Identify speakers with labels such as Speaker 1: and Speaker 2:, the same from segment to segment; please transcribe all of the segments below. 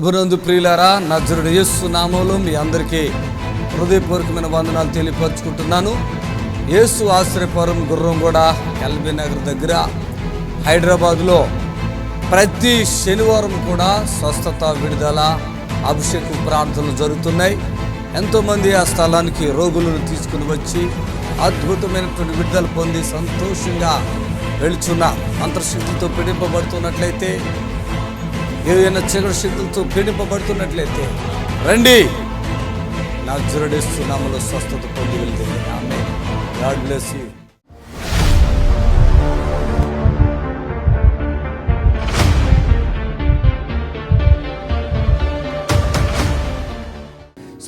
Speaker 1: ప్రభునందు ప్రియులారా, నజరుడు యేసు నామములో మీ అందరికీ హృదయపూర్వకమైన వందనాలు తెలియపరుచుకుంటున్నాను. యేసు ఆశ్రయపురం గుర్రంగూడ ఎల్బీ నగర్ దగ్గర హైదరాబాదులో ప్రతి శనివారం కూడా స్వస్థత, విడుదల, అభిషేకం ప్రార్థనలు జరుగుతున్నాయి. ఎంతోమంది ఆ స్థలానికి రోగులను తీసుకుని వచ్చి అద్భుతమైనటువంటి విడుదల పొంది సంతోషంగా వెళుచున్న అంతర్శక్తులతో పీడింపబడుతున్నట్లయితే, ఏదైనా చీకటి శక్తులతో పీడింపబడుతున్నట్లయితే రండి, నజరేయుడు యేసు నామములో స్వస్థత పొంది వెళ్తే. Amen. God bless you.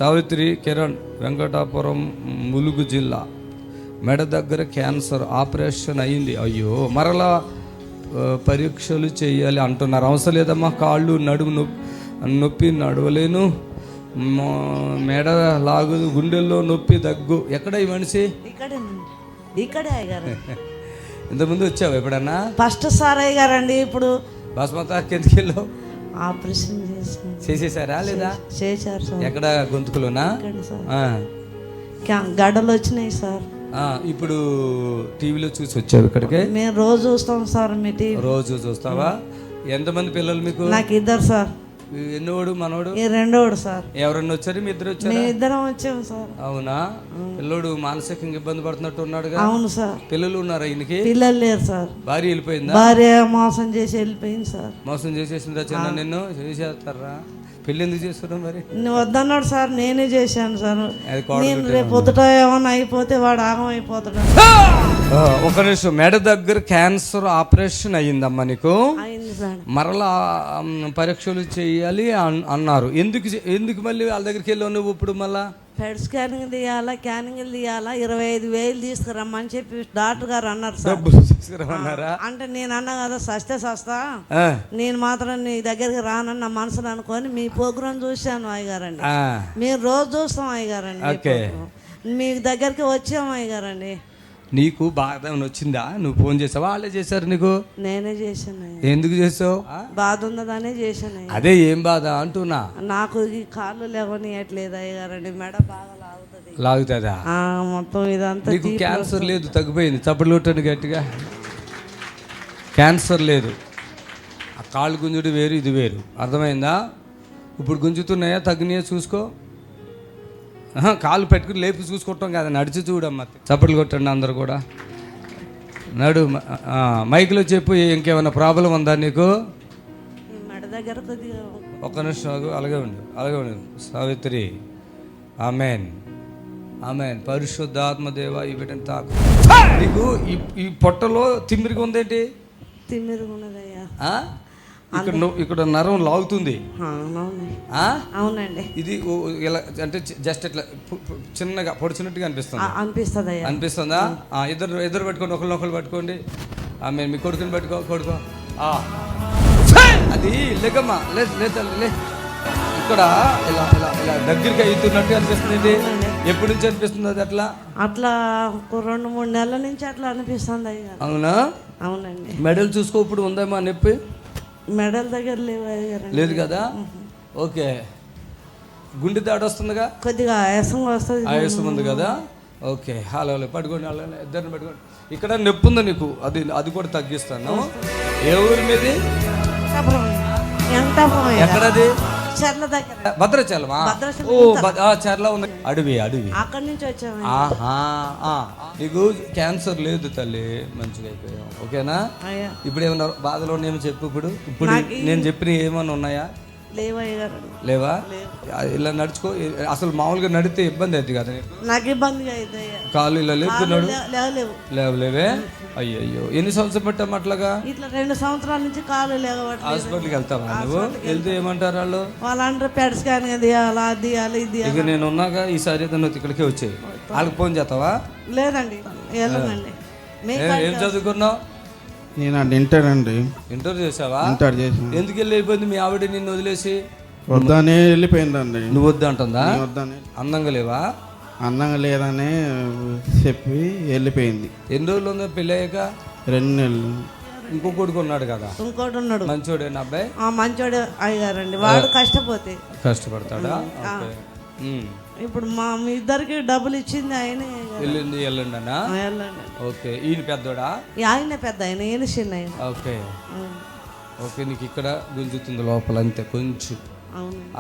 Speaker 1: Savitri Kiran, Venkatapuram, Mulugu జిల్లా. మెడ దగ్గర క్యాన్సర్ ఆపరేషన్ అయింది. అయ్యో, మరలా పరీక్షలు చేయాలి అంటున్నారు. అవసరం లేదమ్మా, కాళ్ళు నడుము నొప్పి, నడవలేను, మెడ లాగు, గుండెల్లో నొప్పి, దగ్గు. ఎక్కడ ఈ మనిషి?
Speaker 2: ఇక్కడే అయ్యారు.
Speaker 1: ఇంతకుముందు వచ్చావు ఎప్పుడన్నా?
Speaker 2: ఫస్ట్ సార్ అయ్యారండి. ఇప్పుడు
Speaker 1: బాస్మతాకి ఎందుకు వెళ్ళావు?
Speaker 2: ఆపరేషన్
Speaker 1: చేసేసారా లేదా?
Speaker 2: చేశారు సార్.
Speaker 1: ఎక్కడ? గొంతుకులోనా?
Speaker 2: గడ్డలు వచ్చినాయి సార్.
Speaker 1: ఇప్పుడు టీవీలో చూసి వచ్చావు ఇక్కడికి?
Speaker 2: మేము రోజు చూస్తాం సార్. మీ టీవీ
Speaker 1: రోజు చూస్తావా? ఎంతమంది పిల్లలు మీకు?
Speaker 2: నాకు ఇద్దరు సార్.
Speaker 1: ఎన్నోడు? మనోడు?
Speaker 2: రెండోడు సార్.
Speaker 1: ఎవరన్నా వచ్చారు? మీ ఇద్దరు వచ్చారు?
Speaker 2: మేము ఇద్దరం వచ్చాము సార్.
Speaker 1: అవునా? పిల్లోడు మానసికంగా ఇబ్బంది పడుతున్నట్టు ఉన్నాడు.
Speaker 2: అవును సార్.
Speaker 1: పిల్లలు ఉన్నారా ఈయనకి?
Speaker 2: పిల్లలు లేరు సార్.
Speaker 1: భార్య వెళ్ళిపోయిందా?
Speaker 2: భార్య మోసం చేసి వెళ్ళిపోయింది సార్.
Speaker 1: మోసం చేసేసిందా? చిన్న నిన్ను చేసేస్తారా? పెళ్ళి ఎందుకు చేస్తున్నావు మరి?
Speaker 2: నువ్వు వద్దన్నాడు సార్, నేనే చేశాను సార్. నేను రేపు పొద్దుట ఏమన్నా అయిపోతే వాడు ఆగం అయిపోతాడు.
Speaker 1: ఒక నిమిషం. మెడ దగ్గర క్యాన్సర్ ఆపరేషన్ అయ్యిందమ్మా నీకు?
Speaker 2: అయింది సార్.
Speaker 1: మరలా పరీక్షలు చేయాలి అన్నారు. ఎందుకు మళ్ళీ వాళ్ళ దగ్గరికి వెళ్ళావు నువ్వు? ఇప్పుడు మళ్ళా
Speaker 2: హెడ్ స్కానింగ్ తీయాలా, క్యానింగ్ తీయాలా, 25,000 తీసుకురమ్మని చెప్పి డాక్టర్ గారు అన్నారు సార్. అంటే నేను అన్నా కదా, సస్తా నేను మాత్రం నీ దగ్గరికి రానని నా మనసులో అనుకొని మీ ప్రోగ్రాం చూశాను అయ్యగారండి. మీరు రోజు చూస్తాం అయ్యగారండి. మీ దగ్గరికి వచ్చాము అయ్యగారండి.
Speaker 1: నీకు బాధ వచ్చిందా? నువ్వు ఫోన్ చేసావా? వాళ్ళే చేశారు నీకు?
Speaker 2: నేనే చేశాను.
Speaker 1: ఎందుకు చేసావు?
Speaker 2: బాధ ఉన్నదానే చేశాను.
Speaker 1: అదే, ఏం బాధ అంటున్నా?
Speaker 2: నాకు ఈ కాళ్ళు లేవనియట్లేదు అయ్యగారండి. మెడ బాగా
Speaker 1: లాగుతుందా?
Speaker 2: మొత్తం ఇదంతా.
Speaker 1: నీకు క్యాన్సర్ లేదు, తగ్గిపోయింది. చప్పట్లు కొట్టండి గట్టిగా. క్యాన్సర్ లేదు. ఆ కాళ్ళు గుంజుడు వేరు, ఇది వేరు. అర్థమైందా? ఇప్పుడు గుంజుతున్నాయా? తగ్గినాయా చూసుకో. కాలు పెట్టుకుని లేపి చూసుకుంటాం కదా, నడిచి చూడమ్మా. చప్పట్లు కొట్టండి అందరు కూడా. నడు. మైక్లో చెప్పు, ఇంకేమైనా ప్రాబ్లం ఉందా నీకు?
Speaker 2: మెడ దగ్గర కొద్దిగా.
Speaker 1: ఒక్క నిమిషం, అలాగే ఉండు. Savitri, amen, amen. పరిశుద్ధాత్మదేవ ఈ బిడ్డను తాకు. నీకు ఈ పొట్టలో తిమ్మిరిగా ఉందేంటి?
Speaker 2: తిమ్మిరిగా ఉన్నదయ్యా.
Speaker 1: ఇక్కడ నరం లాగుతుంది.
Speaker 2: అవునండి.
Speaker 1: ఇది ఇలా అంటే జస్ట్ ఇట్లా చిన్నగా పొడిచినట్టుగా అనిపిస్తుందా? ఇద్దరు పట్టుకోండి, ఒకళ్ళు పట్టుకోండి. ఆమె మీ కొడుకుని పట్టుకో. అది లేకమ్మా, లే. ఇక్కడ ఇలా ఇలా ఇలా దగ్గరికి అవుతున్నట్టు అనిపిస్తుంది. ఎప్పటి నుంచి అనిపిస్తుంది అది?
Speaker 2: అట్లా 2-3 నెలల నుంచి అట్లా అనిపిస్తుంది అయ్యా.
Speaker 1: అవునా?
Speaker 2: అవునండి.
Speaker 1: మెడల్ చూసుకో. ఇప్పుడు ఉందేమా నొప్పి?
Speaker 2: మెడల్ దగ్గర
Speaker 1: లేదు కదా? ఓకే. గుండె దాడి వస్తుందిగా?
Speaker 2: కొద్దిగా ఆయాసం వస్తుంది.
Speaker 1: ఆయాసం ఉంది కదా? ఓకే. హలో, పట్టుకోండి. ఇద్దరిని పట్టుకోండి. ఇక్కడ నొప్పి ఉందా నీకు? అది కూడా తగ్గిస్తాను. ఏ ఊరి మీది? ఎక్కడది?
Speaker 2: చర్ల దగ్గర.
Speaker 1: భద్రాచలమా? చర్ల ఉంది. అడవి.
Speaker 2: అక్కడి నుంచి వచ్చాము.
Speaker 1: నీకు క్యాన్సర్ లేదు తల్లి, మంచిగా అయిపోయావు. ఓకేనా? ఇప్పుడు ఏమన్నా బాధలో ఉన్నాయేమో చెప్పు. ఇప్పుడు నేను చెప్పిన ఏమన్నా ఉన్నాయా? లేవా? ఇలా నడుచుకో. అసలు మామూలుగా నడితే ఇబ్బంది అవుతుంది కదా?
Speaker 2: నాకు ఇబ్బంది అవుతుంది.
Speaker 1: కాళ్ళు ఇలా లేపుతున్నాడు? లేవే. అయ్యో, ఎన్ని సంవత్సరాలు పెట్టాము అట్లాగా?
Speaker 2: ఇట్లా 2 సంవత్సరాల నుంచి కాళ్ళు లేవట్లేదు.
Speaker 1: హాస్పిటల్కి వెళ్తావా నువ్వు? వెళ్తే ఏమంటారు వాళ్ళు?
Speaker 2: వాళ్ళంటారు పెడ్ స్కానింగ్ తీయాలా, అది తీయాలి, ఇది.
Speaker 1: ఇక నేను ఉన్నాక ఈసారి నువ్వు ఇక్కడికే వచ్చాయి. వాళ్ళకి ఫోన్ చేస్తావా?
Speaker 2: లేదండి, వెళ్ళదండి.
Speaker 1: ఏం చదువుకున్నావు?
Speaker 3: నేను ఇంటర్ అండి.
Speaker 1: ఇంటర్ చేసావా?
Speaker 3: ఇంటర్ చేసాను.
Speaker 1: ఎందుకు వెళ్ళిపోయింది మీ ఆవిడ నిన్ను వదిలేసి?
Speaker 3: వద్దానే వెళ్ళిపోయిందండి.
Speaker 1: నువ్వు వద్దంటుందా?
Speaker 3: వద్దానే.
Speaker 1: అందంగా లేవా?
Speaker 3: అందంగా లేదని చెప్పి వెళ్ళిపోయింది.
Speaker 1: ఎన్ని రోజులు ఉందో పెళ్ళి అయ్యాక?
Speaker 3: 2 నెలలు.
Speaker 1: ఇంకో కొడుకు ఉన్నాడు కదా,
Speaker 2: ఇంకోటి ఉన్నాడు.
Speaker 1: మంచోడేనా అబ్బాయి?
Speaker 2: మంచోడే అయ్యారండి. వాడు కష్టపోతే
Speaker 1: కష్టపడతాడా? ఓకే.
Speaker 2: ఇప్పుడు మీ ఇద్దరికి డబ్బులు ఇచ్చింది ఆయన.
Speaker 1: వెళ్ళండి అన్నా.
Speaker 2: వెళ్ళండి.
Speaker 1: ఓకే. ఈయన పెద్దోడా?
Speaker 2: ఆయన పెద్ద ఆయన, ఈయన చిన్న ఆయన.
Speaker 1: Okay okay. నీకు ఇక్కడ గుంజుతుంది లోపల అంతే కొంచెం,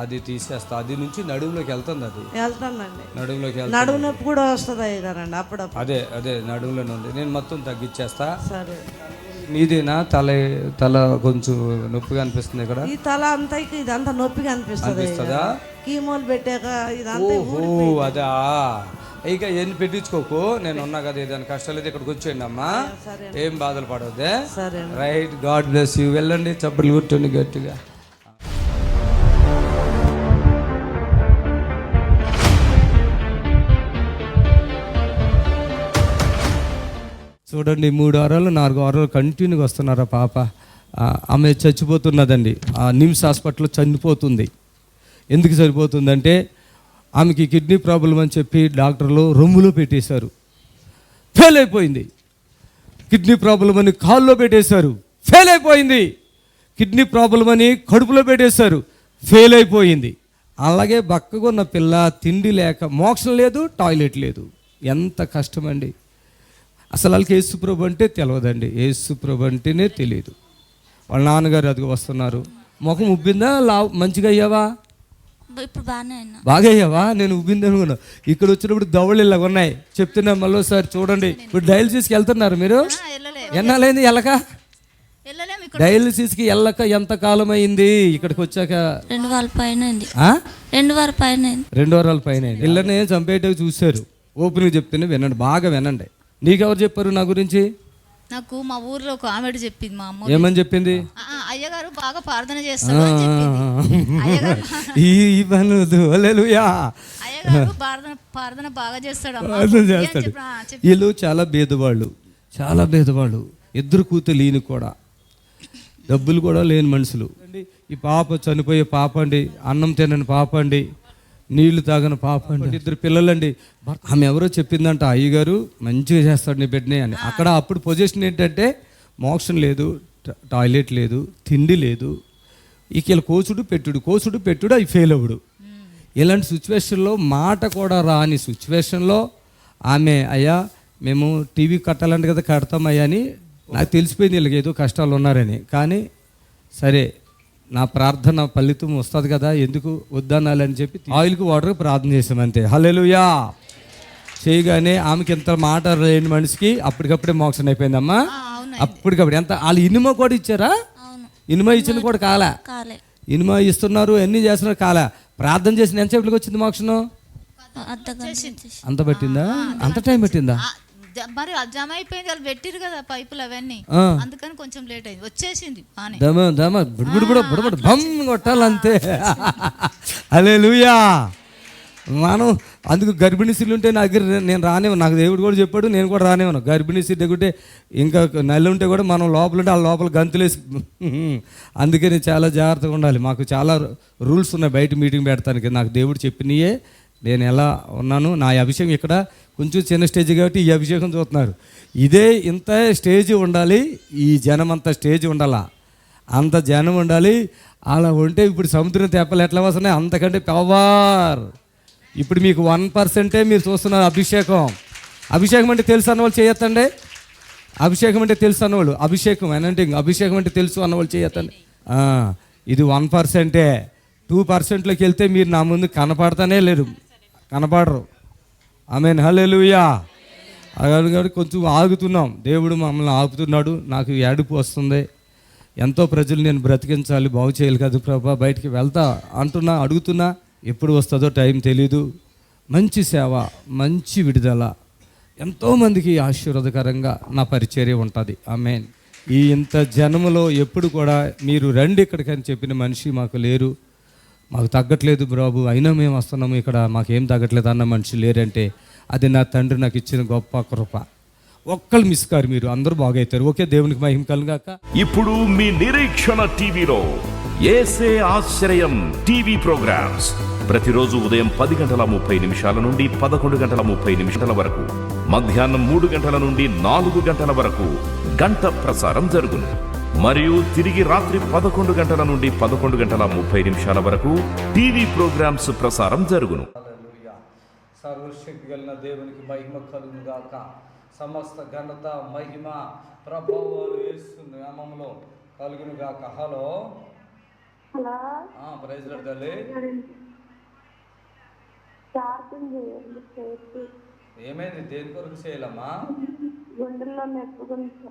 Speaker 1: అది తీసేస్తా. అది నుంచి నడుములోకి వెళ్తుంది. అది
Speaker 2: వెళ్తానండి.
Speaker 1: నడుములోకి
Speaker 2: నడుము నొప్పి కూడా వస్తుంది అయ్యారండి అప్పుడప్పుడు.
Speaker 1: అదే నడుములోనే ఉంది. నేను మొత్తం తగ్గించేస్తా.
Speaker 2: సరే.
Speaker 1: మీదేనా తల కొంచెం నొప్పిగా అనిపిస్తుంది ఇక్కడ?
Speaker 2: ఈ తల అంతా ఇదంతా నొప్పిగా అనిపిస్తుంది. కీమోలు పెట్టాక ఇదంతా.
Speaker 1: ఓహో అదా. ఇక ఎన్ని పెట్టించుకోకు, నేను ఉన్నా కదా. ఏదైనా కష్టాలు అయితే ఇక్కడికి వచ్చేయండి అమ్మా, ఏం బాధలు పడవద్దే. రైట్. God bless you. వెళ్ళండి, చప్పట్లు కొట్టండి గట్టిగా. చూడండి, 3 వారాలు 4 వారాలు కంటిన్యూగా వస్తున్నారు. ఆ పాప ఆమె చచ్చిపోతున్నదండి. ఆ నిమ్స్ హాస్పిటల్లో చనిపోతుంది. ఎందుకు సరిపోతుందంటే ఆమెకి కిడ్నీ ప్రాబ్లం అని చెప్పి డాక్టర్లు రొమ్ములో పెట్టేశారు, ఫెయిల్ అయిపోయింది. కిడ్నీ ప్రాబ్లం అని కాల్లో పెట్టేశారు, ఫెయిల్ అయిపోయింది. కిడ్నీ ప్రాబ్లం అని కడుపులో పెట్టేశారు, ఫెయిల్ అయిపోయింది. అలాగే బక్కగా ఉన్న పిల్ల, తిండి లేక, మోక్షం లేదు, టాయిలెట్ లేదు. ఎంత కష్టమండి. అసలు వాళ్ళకి యేసుప్రభు అంటే తెలియదండి, యేసుప్రభు అంటేనే తెలియదు. వాళ్ళ నాన్నగారు అదిగో వస్తున్నారు. ముఖం ఉబ్బిందా? మంచిగా అయ్యావా? బాగా అయ్యావా? నేను ఉబ్బింది అనుకున్నా. ఇక్కడ వచ్చినప్పుడు దవళ్ళు ఇలాగ ఉన్నాయి. చెప్తున్నా మళ్ళీ సార్ చూడండి. ఇప్పుడు డయాలసిస్కి వెళ్తున్నారు మీరు? ఎన్నాలైంది వెళ్ళక? డయాలసిస్కి వెళ్ళక ఎంత కాలం అయింది? ఇక్కడికి వచ్చాక
Speaker 4: 2 వారాల పైన. 2 వారాల పైన.
Speaker 1: ఇళ్ళని చంపేటకు చూశారు. ఓపెన్గా చెప్తేనే వినండి, బాగా వినండి. నీకెవరు చెప్పారు నా గురించి?
Speaker 4: నాకు మా ఊర్లో ఒక ఆమెడు చెప్పింది. మా అమ్మ
Speaker 1: ఏమని చెప్పింది?
Speaker 4: అయ్యగారు బాగా ప్రార్థన చేస్తారు. ప్రార్థన బాగా చేస్తాడు.
Speaker 1: వీళ్ళు చాలా భేదవాళ్ళు. 2 కూతురు ఈయన కూడా, డబ్బులు కూడా లేని మనుషులు. ఈ పాప చనిపోయే పాప అండి, అన్నం తినని పాప అండి, నీళ్లు తాగని పాప అండి, 2 పిల్లలండి. ఆమె ఎవరో చెప్పిందంట, అయ్యగారు మంచిగా చేస్తాడు నీ బిడ్డని అని. అక్కడ అప్పుడు పొజిషన్ ఏంటంటే మోక్షం లేదు, టాయిలెట్ లేదు, తిండి లేదు. ఇక ఇలా కోసుడు పెట్టుడు అవి ఫెయిల్ అవ్వడు. ఇలాంటి సిచ్యువేషన్లో, మాట కూడా రాని సిచ్యువేషన్లో ఆమె, అయ్యా మేము టీవీ కట్టాలంటే కదా, కడతామయ్యా అని. నాకు తెలిసిపోయింది వీళ్ళకి ఏదో కష్టాలు ఉన్నారని. కానీ సరే, నా ప్రార్థన ఫలితం వస్తుంది కదా, ఎందుకు వద్దనాలని చెప్పి ఆయిల్కి వాటర్కి ప్రార్థన చేసాం అంతే. హల్లెలూయా. చేయగానే ఆమెకి ఎంత మాట లేని మనిషికి అప్పటికప్పుడే మోక్షం అయిపోయిందమ్మా. అప్పటికప్పుడు ఎంత వాళ్ళు ఇనుమ కూడా ఇచ్చారా? ఇనుమ ఇచ్చిన కూడా కాలే. ఇనుమ ఇస్తున్నారు, అన్నీ చేస్తున్నారు, కాలే. ప్రార్థన చేసిన ఎంతసేపటికి వచ్చింది మోక్షం? అంత పట్టిందా? అంత టైం పట్టిందా?
Speaker 4: మరి జమ అయిపోయింది, వాళ్ళు పెట్టిరు కదా పైపులు అవన్నీ, అందుకని కొంచెం లేట్ అయింది, వచ్చేసింది.
Speaker 1: కొట్టాలంతే. హల్లెలూయా. మనం అందుకు గర్భిణీ స్త్రీలు ఉంటే నా దగ్గర నేను రానివ్వను. నాకు దేవుడు కూడా చెప్పాడు, నేను కూడా రానివ్వను. గర్భిణీ స్త్రీ దగ్గర ఇంకా నల్లి ఉంటే కూడా మనం లోపల ఉంటే వాళ్ళ లోపల గంతులేసి. అందుకని చాలా జాగ్రత్తగా ఉండాలి. మాకు చాలా రూల్స్ ఉన్నాయి బయట మీటింగ్ పెడతానికి. నాకు దేవుడు చెప్పినయే నేను ఎలా ఉన్నాను. నా అభిషేకం ఇక్కడ కొంచెం చిన్న స్టేజ్ కాబట్టి ఈ అభిషేకం చూస్తున్నారు. ఇదే ఇంత స్టేజ్ ఉండాలి, ఈ జనం అంత స్టేజ్ ఉండాలా, అంత జనం ఉండాలి. అలా ఉంటే ఇప్పుడు సముద్రం తెప్పలు ఎట్లా వస్తున్నాయి, అంతకంటే పవర్. ఇప్పుడు మీకు 1% మీరు చూస్తున్నారు. అభిషేకం అంటే తెలుసు అన్నవాళ్ళు చేయొద్దండి. అభిషేకం అంటే తెలుసు అన్నవాళ్ళు, అభిషేకం అంటే తెలుసు అన్నవాళ్ళు చేయొద్దండి. ఇది 1%. 2%లోకి వెళ్తే మీరు నా ముందు కనపడతానే లేరు, కనపడరు. ఆమేన్. హల్లెలూయా. అలాగే కొంచెం ఆగుతున్నాం, దేవుడు మమ్మల్ని ఆపుతున్నాడు. నాకు ఏడుపు వస్తుంది. ఎంతో ప్రజలు నేను బ్రతికించాలి, బాగు చేయాలి కదా ప్రభా, బయటికి వెళ్తా అంటున్నా, అడుగుతున్నా. ఎప్పుడు వస్తుందో టైం తెలీదు. మంచి సేవ, మంచి విడుదల, ఎంతోమందికి ఆశీర్వాదకరంగా నా పరిచర్య ఉంటుంది. ఆమేన్. ఈ ఇంత జనములో ఎప్పుడు కూడా మీరు రండి ఇక్కడికని చెప్పిన మనిషి మాకు లేరు. మాకు తగ్గట్లేదు బాబు, అయినా మేము వస్తున్నాము, ఇక్కడ మాకేం తగ్గట్లేదు అన్న మనిషి లేరంటే అది నా తండ్రి నాకు ఇచ్చిన గొప్ప కృప. ఒక్కళ్ళు మిస్ కారు, మీరు అందరూ బాగవుతారు. ఓకే, దేవునికి మహిమ కలుగాక.
Speaker 5: ఇప్పుడు మీ నిరీక్షణ టీవీలో యేసే ఆశ్రయం టీవీ ప్రోగ్రామ్స్ ప్రతిరోజు ఉదయం 10:30 నుండి 11:30 వరకు. మధ్యాహ్నం 3 గంటల నుండి 4 గంటల వరకు గంట ప్రసారం జరుగును. మరియు తిరిగి రాత్రి 11 గంటల నుండి 11:30 వరకు టీవీ ప్రోగ్రామ్స్ ప్రసారం జరుగును.
Speaker 1: హల్లెలూయా. సర్వశక్తి కలిగిన దేవునికి మహిమ కలుగును గాక. సమస్త ఘనత మహిమ ప్రభావాలు యేసు నామములో కలుగును గాక. హలో ప్రైజ్ లార్డ్ తల్లి. ఏమైంది? దేని కొరకు చేయాలమ్మా?
Speaker 6: గుండెల్లో నొప్పి గురించి.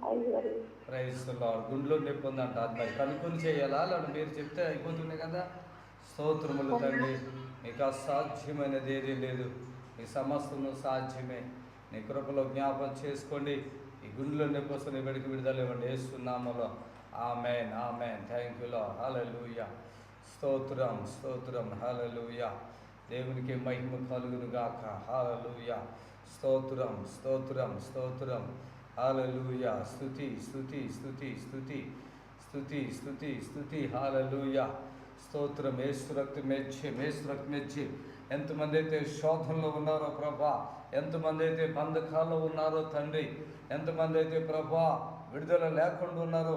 Speaker 1: Praise lord. గుండెలో నొప్పి ఉందంట. అది మరి కనుక్కొని చేయాలా లేదా మీరు చెప్తే అయిపోతుంది కదా? స్తోత్రములు తండ్రి. మీకు అసాధ్యమైనది ఏదీ లేదు. మీ సమస్తము సాధ్యమే. నీ కృపలో జ్ఞాపకం చేసుకోండి. ఈ గుండెలో నొప్పి వస్తే నీ బడికి విడుదల ఇవ్వండి యేసు నామములో. Amen amen. Thank you Lord. Hallelujah. స్తోత్రం స్తోత్రం. హల్లెలూయా. దేవునికి మహిమ కలుగును గాక. హల్లెలూయా. స్తోత్రం స్తోత్రం స్తోత్రం. హల్లెలూయా. స్తుతి స్తుతి స్తుతి స్తుతి స్తుతి స్తుతి స్తుతి. హల్లెలూయా. స్తోత్రం. యేసు రక్తం మెచ్చి, యేసు రక్తం మెచ్చి. ఎంతమంది అయితే శోధనలో ఉన్నారో ప్రభా, ఎంతమంది అయితే బంధకాల్లో ఉన్నారో తండ్రి, ఎంతమంది అయితే ప్రభా విడుదల లేకుండా ఉన్నారో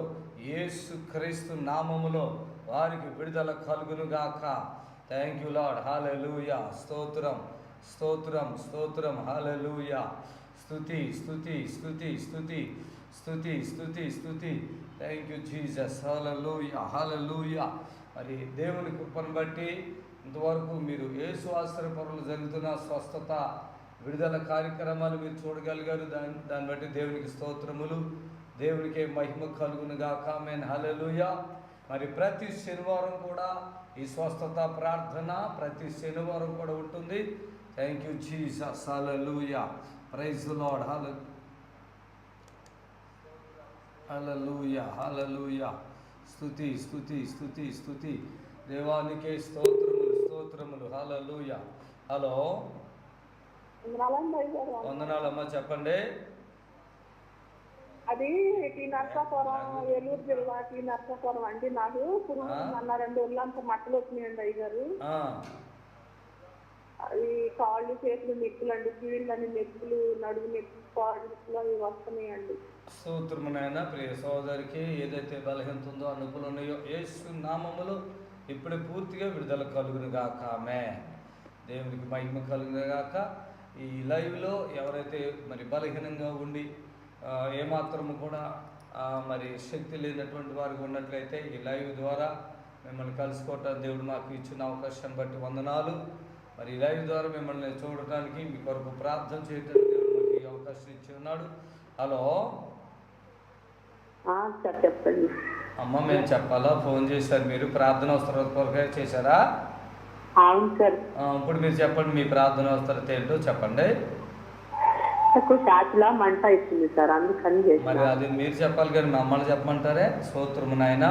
Speaker 1: యేసు క్రీస్తు నామములో వారికి విడుదల కలుగును గాక. Thank you Lord. హల్లెలూయా. స్తోత్రం స్తోత్రం స్తోత్రం. హల్లెలూయా. స్తుతి స్తుతి స్తుతి స్తుతి స్తుతి స్తుతి స్తుతి. Thank you Jesus. Hallelujah hallelujah. మరి దేవుని కృపను బట్టి ఇంతవరకు మీరు యేసు ఆశ్రయపురంలో జరుగుతున్న స్వస్థత విడుదల కార్యక్రమాలు మీరు చూడగలిగారు. దాన్ని బట్టి దేవునికి స్తోత్రములు. దేవునికి మహిమ కలుగును గాక. ఆమేన్. హల్లెలూయా. మరి ప్రతి శనివారం కూడా ఈ స్వస్థత ప్రార్థన ప్రతి శనివారం కూడా ఉంటుంది. Thank you Jesus. Hallelujah. Praise the Lord. Hallelujah hallelujah. స్తుతి స్తుతి స్తుతి స్తుతి. దేవానికే స్తోత్రములు స్తోత్రములు. హల్లెలూయా. హలో, వందనాలమ్మా. చెప్పండి.
Speaker 6: అది టీ నర్సాపురం, ఏలూరు జిల్లా టీ నర్సాపురం అండి. నాకు పురుగు అన్న 2 రోజులంతా మట్టలు వచ్చినాయండి అయ్యగారు. అది కాళ్ళు చేతులు నొప్పులు అండి, కీళ్ళని నొప్పులు, నడుము నొప్పులు, కాళ్ళు అవి వస్తున్నాయండి.
Speaker 1: స్తోత్రమునైనా ప్రియ సోదరికి ఏదైతే బలహీనత ఉందో ఆ నొప్పులు ఉన్నాయో యేసు నామములో ఇప్పుడు పూర్తిగా విడుదల కలుగును గాక. ఆమేన్. దేవునికి మహిమ కలుగును గాక. ఈ లైవ్లో ఎవరైతే మరి బలహీనంగా ఉండి ఏమాత్రము కూడా మరి శక్తి లేనటువంటి వారికి ఉన్నట్లయితే ఈ లైవ్ ద్వారా మిమ్మల్ని కలుసుకోవటానికి దేవుడు మాకు ఇచ్చిన అవకాశాన్ని బట్టి వందనాలు. మరి ఈ లైవ్ ద్వారా మిమ్మల్ని చూడటానికి మీ కొరకు ప్రార్థన చేయడానికి దేవుడు మాకు ఈ అవకాశం ఇచ్చి ఉన్నాడు. హలో
Speaker 6: చెప్పండి.
Speaker 1: అమ్మ, మేము చెప్పాలా? ఫోన్ చేశారు మీరు, ప్రార్థన అవసరం కొరకే చేశారా?
Speaker 6: అవును సార్.
Speaker 1: ఇప్పుడు మీరు చెప్పండి, మీ ప్రార్థన అవసరం ఏంటో చెప్పండి.
Speaker 6: ఛాతిలో మంట ఇస్తుంది సార్, అందుకని
Speaker 1: మరి అది మీరు చెప్పాలి కానీ మమ్మల్ని చెప్పమంటారే? స్తోత్రము నాయన.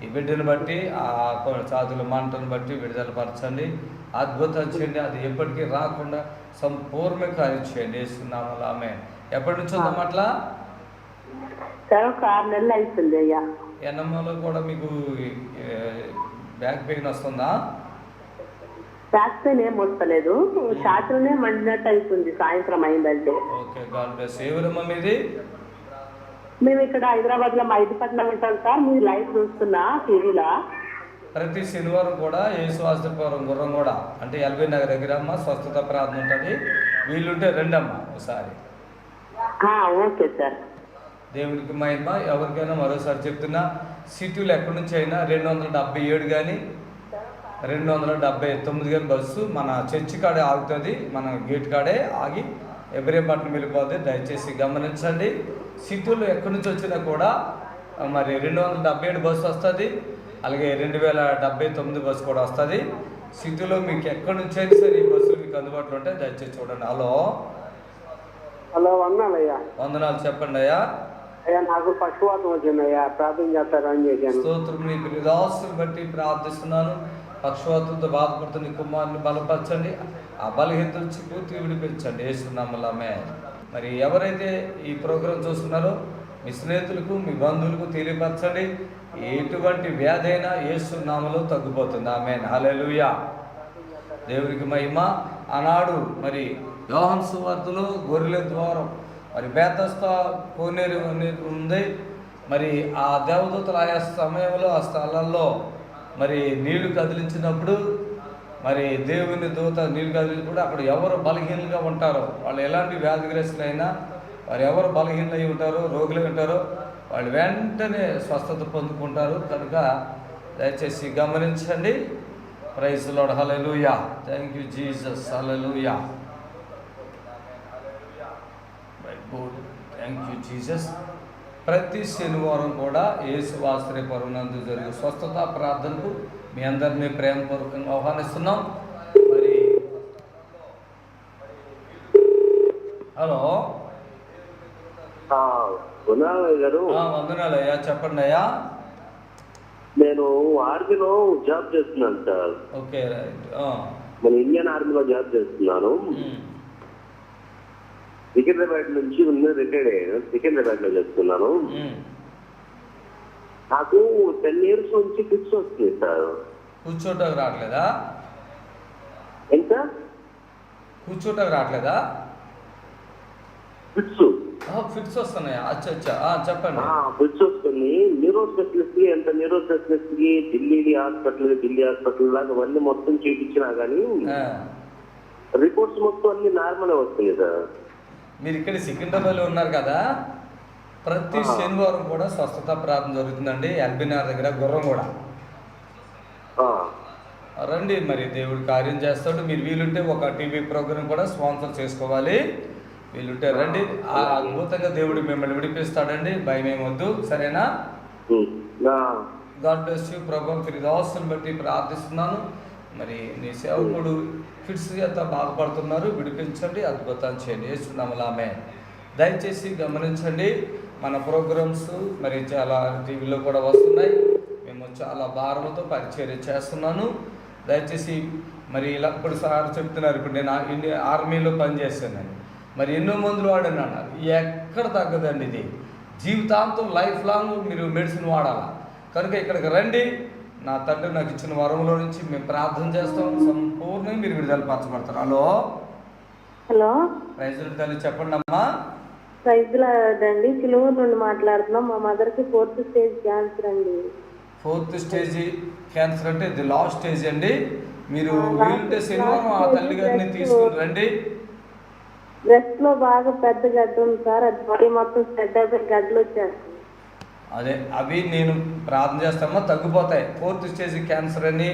Speaker 1: ఈ బిడ్డను బట్టి ఆ ఛాతుల మంటను బట్టి విడుదల పరచండి, అద్భుతాలు చేయండి. అది ఎప్పటికీ రాకుండా సంపూర్ణ కార్యం చేయండి యేసునామములో. ఆమేన్. ఎప్పటి నుంచి ఉందాం అట్లా?
Speaker 6: 6 నెలలు అవుతుంది అయ్యా.
Speaker 1: ఎన్నమ్మలో కూడా మీకు బ్యాక్ పెయిన్ వస్తుందా?
Speaker 6: బ్యాక్ పెయిన్ ఏం వస్తలేదు, ఛాతిలోనే మండినట్టు అవుతుంది సాయంత్రం అయిందంటే.
Speaker 1: Okay, God bless. ఏ ఊరమ్మా మీది?
Speaker 6: మేము ఇక్కడ హైదరాబాద్ లో మైదుపట్నం ఉంటాం సార్. మీరు లైవ్ చూస్తున్నా టీవీలో.
Speaker 1: ప్రతి శనివారం కూడా యేసు ఆశ్రయపురం గుర్రం కూడా అంటే ఎల్బీ నగర్ దగ్గర అమ్మ స్వస్థత ప్రార్థన ఉంటుంది. వీళ్ళుంటే రండమ్మా ఒకసారి.
Speaker 6: Okay sir.
Speaker 1: దేవునికి మహిమ. ఎవరికైనా మరోసారి చెప్తున్నా, సిటీలో ఎక్కడి నుంచి అయినా 277 కానీ 279 కానీ బస్సు మన చర్చి కాడే ఆగుతుంది. మన గేట్ కాడే ఆగి ఎబ్రహీంపట్నం వెళ్ళిపోతుంది. దయచేసి గమనించండి. సిటీలో ఎక్కడి నుంచి వచ్చినా కూడా మరి 277 బస్సు వస్తుంది, అలాగే 2079 బస్సు కూడా వస్తుంది. సిటీలో మీకు ఎక్కడి నుంచి అయినా సరే ఈ బస్సులు మీకు అందుబాటులో ఉంటాయి. దయచేసి చూడండి. హలో
Speaker 6: హలో, వందనాలయ్యా.
Speaker 1: వందనాలు. చెప్పండి అయ్యా.
Speaker 6: అయ్యా, నాకు పక్షవాతం వచ్చిందయ్యా, ప్రార్థన చేస్తారని చేశాను.
Speaker 1: స్తోత్రం. నీకు నిరాశను బట్టి ప్రార్థిస్తున్నాను. పక్షవాతంతో బాధపడుతున్న నీ కుమారుని బలపరచండి, ఆ బలహీనత నుంచి పూర్తిగా విడిపించండి యేసునామములో. మరి ఎవరైతే ఈ ప్రోగ్రాం చూస్తున్నారో మీ స్నేహితులకు మీ బంధువులకు తెలియపరచండి. ఎటువంటి వ్యాధి అయినా యేసునామములో తగ్గిపోతుంది. ఆమేన్. హల్లెలూయా. దేవునికి మహిమ. ఆనాడు మరి యోహాను సువార్తలో గొర్రెల ద్వారం, మరి బేతస్త కోనేరు అనేది ఉంది. మరి ఆ దేవదూతలు ఆయా సమయంలో ఆ స్థలాల్లో మరి నీళ్లు కదిలించినప్పుడు, మరి దేవుని దూత నీళ్లు కదిలినప్పుడు అక్కడ ఎవరు బలహీనంగా ఉంటారో, వాళ్ళు ఎలాంటి వ్యాధిగ్రస్తులైనా, వారు ఎవరు బలహీనై ఉంటారో, రోగులు ఉంటారో, వాళ్ళు వెంటనే స్వస్థత పొందుకుంటారు. కనుక దయచేసి గమనించండి. Praise lord, hallelujah, thank you Jesus, hallelujah, thank you Jesus. ప్రతి శనివారం కూడా యేసు ఆశ్రయపురం నందు జరిగే స్వస్థత ప్రార్థనకు మీ అందరినీ ప్రేమపూర్వకంగా ఆహ్వానిస్తున్నాం. మరి హలో,
Speaker 7: గారు,
Speaker 1: వందనాలయ్యా, చెప్పండి అయ్యా.
Speaker 7: నేను ఆర్మీలో జాబ్ చేస్తున్నాను సార్.
Speaker 1: Okay, right.
Speaker 7: మన ఇండియన్ ఆర్మీలో జాబ్ చేస్తున్నాను. సికింద్రాబాద్ నుంచి రిటైర్డ్ అయ్యాను. సికింద్రాబాద్ లో చేస్తున్నాను. నాకు 10 years నుంచి ఫిక్స్ వస్తుంది సార్.
Speaker 1: కూర్చోటకు రావట్లేదా?
Speaker 7: ఎంత
Speaker 1: కూర్చోటకు రావట్లేదా? ఫిట్స్ వస్తున్నాయా? అచ్చా, చెప్పండి.
Speaker 7: ఫిక్స్ వస్తుంది. న్యూరో స్పెషలిస్ట్ కి ఢిల్లీ హాస్పిటల్ లాగా అవన్నీ మొత్తం చూపించినా గానీ రిపోర్ట్స్ మొత్తం అన్ని నార్మల్ వస్తుంది సార్.
Speaker 1: మీరు ఇక్కడ సికింద్రాబాద్లో ఉన్నారు కదా, ప్రతి శనివారం కూడా స్వస్థత ప్రార్థన జరుగుతుందండి. ఎల్బీనగర్ దగ్గర గుర్రం కూడా రండి. మరి దేవుడు కార్యం చేస్తాడు. మీరు వీలుంటే ఒక టీవీ ప్రోగ్రామ్ కూడా స్పాన్సర్ చేసుకోవాలి. వీలుంటే రండి. ఆ అద్భుతంగా దేవుడు మిమ్మల్ని విడిపిస్తాడండి. భయం ఏమొద్దు, సరేనా? God bless you. ప్రభు దాసుని బట్టి ప్రార్థిస్తున్నాను. మరి నీ సేవకుడు ఫిట్స్ చేత బాధపడుతున్నారు, విడిపించండి, అద్భుతాన్ని చేయండి. యేసునామములో ఆమేన్. దయచేసి గమనించండి, మన ప్రోగ్రామ్స్ మరి చాలా టీవీలో కూడా వస్తున్నాయి. మేము చాలా భారంతో పరిచర్య చేస్తున్నాను. దయచేసి మరి ఇలా ఇప్పుడు సార్ చెప్తున్నారు, ఇప్పుడు నేను ఆర్మీలో పనిచేస్తానని, మరి ఎన్నో మందులు వాడని అన్నారు. ఎక్కడ తగ్గదండి ఇది. జీవితాంతం లైఫ్ లాంగ్ మీరు మెడిసిన్ వాడాలి. కనుక ఇక్కడికి రండి. నా తండ్రి నాకు ఇచ్చిన వరంలో నుంచి మేము ప్రార్థన చేస్తాం. సంపూర్ణంగా మీరు విడుదల పరచబడతారు. హలో, ప్రైజ్ తల్లి, చెప్పండి అమ్మా.
Speaker 8: ప్రైజ్ అండి, చిలువూరు నుండి మాట్లాడుతున్నాం. మా మదర్కి 4th stage క్యాన్సర్ అండి.
Speaker 1: 4th stage క్యాన్సర్ అంటే ఇది లాస్ట్ స్టేజ్ అండి. మీరు వీలుంటే శనివారం ఆ తల్లి గారిని తీసుకుని రండి.
Speaker 8: బ్రెస్ట్ లో బాగా పెద్ద గడ్డ ఉంది సార్. అది బాడీ మొత్తం స్ప్రెడ్ అయిపోయి గడ్డలు వచ్చేస్తాయి.
Speaker 1: అదే అవి నేను ప్రార్థన చేస్తామో తగ్గిపోతాయి. 4th stage క్యాన్సర్ అని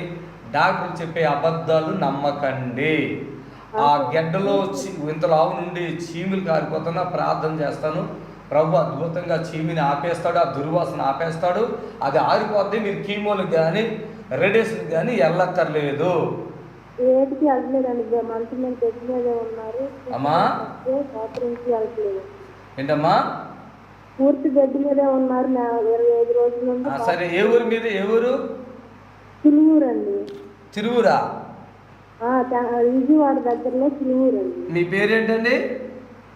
Speaker 1: డాక్టర్లు చెప్పే అబద్ధాలు నమ్మకండి. ఆ గడ్డలో ఇంతలో ఆవు నుండి చీములు కారిపోతున్నా ప్రార్థన చేస్తాను. ప్రభు అద్భుతంగా చీమిని ఆపేస్తాడు, ఆ దుర్వాసన ఆపేస్తాడు, అది ఆరిపోద్ది. మీరు కీమోలకు కానీ రేడియేషన్ కానీ వెళ్ళక్కర్లేదు.
Speaker 8: ఏటికి వెళ్ళలేదండి, మంచి మంచి తెచ్చినదే ఉన్నారు.
Speaker 1: అమ్మా ఏంటమ్మా?
Speaker 8: పూర్తి బెడ్ మీదే ఉన్నారు 25 రోజుల నుండి.
Speaker 1: సరే, ఏ ఊరు మీద? ఏ ఊరు?
Speaker 8: చిలువూరు అండి.
Speaker 1: తిరువురా?
Speaker 8: విజయవాడ దగ్గరలో చిలువూరు అండి.
Speaker 1: మీ పేరేంటండి?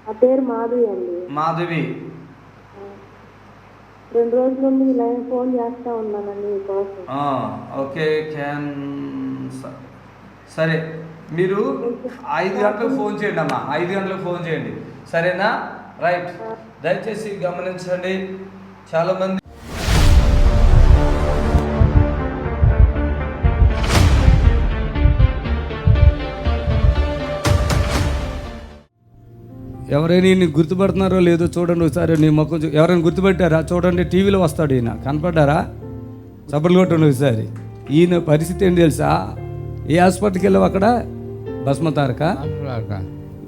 Speaker 8: ఆ పేరు మాధవి అండి.
Speaker 1: మాధవి.
Speaker 8: 2 రోజుల నుండి లైన్ ఫోన్ చేస్తా ఉన్నానండి మీకోసం.
Speaker 1: ఓకే, సరే, మీరు 5 గంటలకు ఫోన్ చేయండి అమ్మా. 5 గంటలకు ఫోన్ చేయండి, సరేనా? రైట్. దయచేసి గమనించండి, చాలామంది ఎవరైనా ఈయన గుర్తుపడుతున్నారో లేదో చూడండి ఒకసారి. నీ మొక్క ఎవరైనా గుర్తుపెట్టారా? చూడండి, టీవీలో వస్తాడు ఈయన. కనపడ్డారా? చప్పట్లు కొట్టండి ఒకసారి. ఈయన పరిస్థితి ఏంటి తెలుసా? ఏ హాస్పిటల్కి వెళ్ళావు? అక్కడ భస్మతారక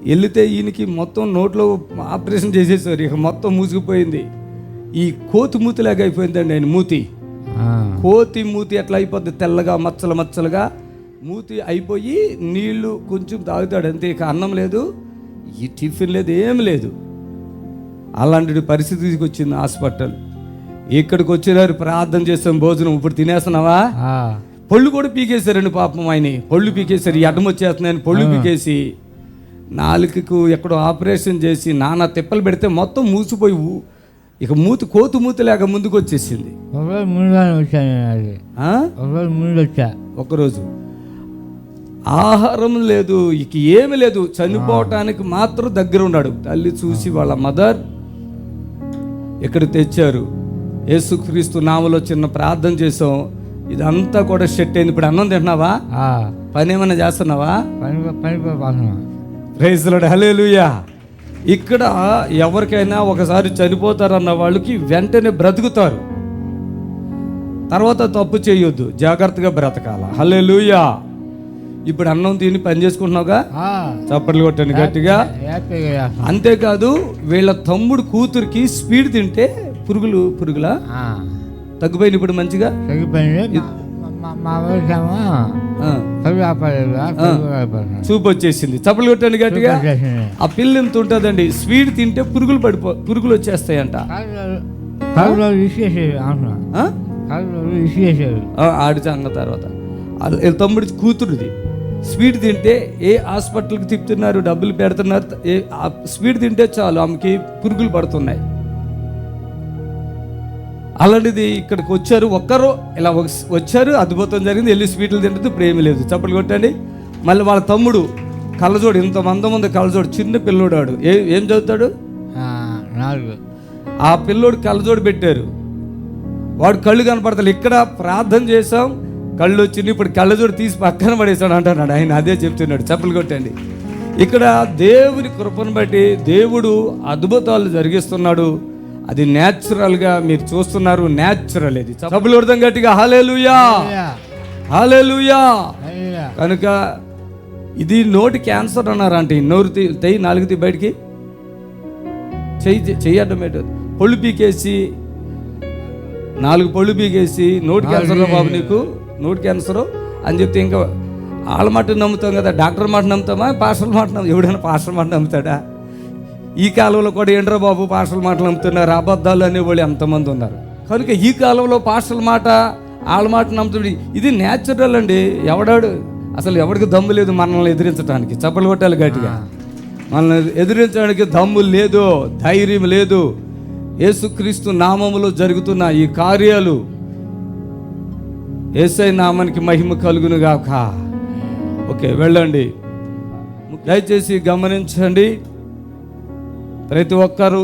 Speaker 1: వెళితే ఈయనకి మొత్తం నోట్లో ఆపరేషన్ చేసేసారు. ఇక మొత్తం మూసుకుపోయింది. ఈ కోతి మూతిలాగా అయిపోయిందండి ఆయన మూతి. కోతి మూతి ఎట్లా అయిపోద్ది? తెల్లగా మచ్చలుగా మూతి అయిపోయి నీళ్లు కొంచెం తాగుతాడు అంతే. ఇక అన్నం లేదు, ఈ టిఫిన్ లేదు, ఏం లేదు. అలాంటి పరిస్థితికి వచ్చింది హాస్పిటల్. ఇక్కడికి వచ్చినారు, ప్రార్థన చేస్తాం, భోజనం ఇప్పుడు తినేస్తున్నావా? పళ్ళు కూడా పీకేశారండి పాపం. ఆయన పళ్ళు పీకేశారు. ఈ అడ్డం వచ్చేస్తున్నాయని పళ్ళు పీకేసి నాలుకకు ఎక్కడో ఆపరేషన్ చేసి నానా తిప్పలు పెడితే మొత్తం మూసిపోయి ఇక కోతి మూతి లేక ముందుకు వచ్చేసింది. ఒకరోజు ఆహారం లేదు, ఇక ఏమి లేదు, చనిపోవటానికి మాత్రం దగ్గర ఉన్నాడు. తల్లి చూసి వాళ్ళ మదర్ ఇక్కడ తెచ్చారు. యేసుక్రీస్తు నామలో చిన్న ప్రార్థన చేసాం, ఇదంతా కూడా సెట్ అయింది. ఇప్పుడు అన్నం తింటున్నావా? పని ఏమైనా చేస్తున్నావా? ప్రైజ్ లార్డ్, హల్లెలూయా. ఇక్కడ ఎవరికైనా ఒకసారి చనిపోతారన్న వాళ్ళకి వెంటనే బ్రతుకుతారు, తర్వాత తప్పు చేయొద్దు, జాగ్రత్తగా బ్రతకాల. హల్లెలూయా. ఇప్పుడు అన్నం తిని పని చేసుకుంటున్నావుగా, చప్పట్లు కొట్టండి గట్టిగా. అంతేకాదు వీళ్ళ తమ్ముడు కూతురికి స్పీడ్ తింటే పురుగులా తగ్గిపోయింది, ఇప్పుడు మంచిగా చూపు వచ్చేసింది. చప్పట్లు కొట్టండి గట్టిగా. ఆ పిల్ల ఎంత ఉంటుందండి, స్వీట్ తింటే పురుగులు వచ్చేస్తాయంట. ఆడి సంగ తర్వాత తమ్ముడి కూతురుది స్వీట్ తింటే ఏ హాస్పిటల్కి తిప్పుతున్నారు, డబ్బులు పెడుతున్నారు, స్వీట్ తింటే చాలు ఆమెకి పురుగులు పడుతున్నాయి. అలాంటిది ఇక్కడికి వచ్చారు, ఒక్కరు ఇలా వచ్చారు, అద్భుతం జరిగింది, వెళ్ళి స్వీట్లు తింటుంది, ఇప్పుడు ఏమీ లేదు. చప్పట్లు కొట్టండి. మళ్ళీ వాళ్ళ తమ్ముడు కళ్ళజోడు, ఇంతమంది కళ్ళజోడు, చిన్న పిల్లోడాడు, ఏం చదువుతాడు? 4. ఆ పిల్లోడు కళ్ళజోడు పెట్టారు, వాడు కళ్ళు కనపడతాడు. ఇక్కడ ప్రార్థన చేసాం, కళ్ళు వచ్చింది, ఇప్పుడు కళ్ళజోడు తీసి పక్కన పడేసాడు అంటున్నాడు ఆయన. అదే చెప్తున్నాడు. చప్పట్లు కొట్టండి. ఇక్కడ దేవుని కృపను బట్టి దేవుడు అద్భుతాలు జరిగిస్తున్నాడు. అది న్యాచురల్గా మీరు చూస్తున్నారు, న్యాచురల్ ఇది. చప్పట్లు కొడతాం గట్టిగా, హల్లెలూయా హల్లెలూయా. కనుక ఇది నోటి క్యాన్సర్ అన్నారంటే, నోరు తెయ్యి, నాలుగు బయటికి చెయ్యడం పొళ్ళు పీకేసి, 4 పళ్ళు పీకేసి, నోటి క్యాన్సర్ బాబు నీకు, నోటి క్యాన్సరు అని చెప్తే ఇంకా వాళ్ళ మాట నమ్ముతాం కదా, డాక్టర్ మాట నమ్ముతామా, పాస్టర్ల మాట నమ్ముతాం? ఎవడైనా పాస్టర్ మాట నమ్ముతాడా? ఈ కాలంలో కూడా ఏంట్రా బాబు పాస్టర్ల మాట నమ్ముతున్నారు, అబద్ధాలు అనేవాళ్ళు ఎంతమంది ఉన్నారు. కనుక ఈ కాలంలో పాస్టర్ల మాట వాళ్ళ మాట నమ్ముతుంది. ఇది న్యాచురల్ అండి. అసలు ఎవరికి దమ్ము లేదు మనల్ని ఎదిరించడానికి. చప్పలు కొట్టాలి గట్టిగా. మనల్ని ఎదిరించడానికి దమ్ము లేదు, ధైర్యం లేదు. యేసుక్రీస్తు నామములో జరుగుతున్న ఈ కార్యాలు యేసై నామానికి మహిమ కలుగును గాక. ఓకే, వెళ్ళండి. దయచేసి గమనించండి, ప్రతి ఒక్కరూ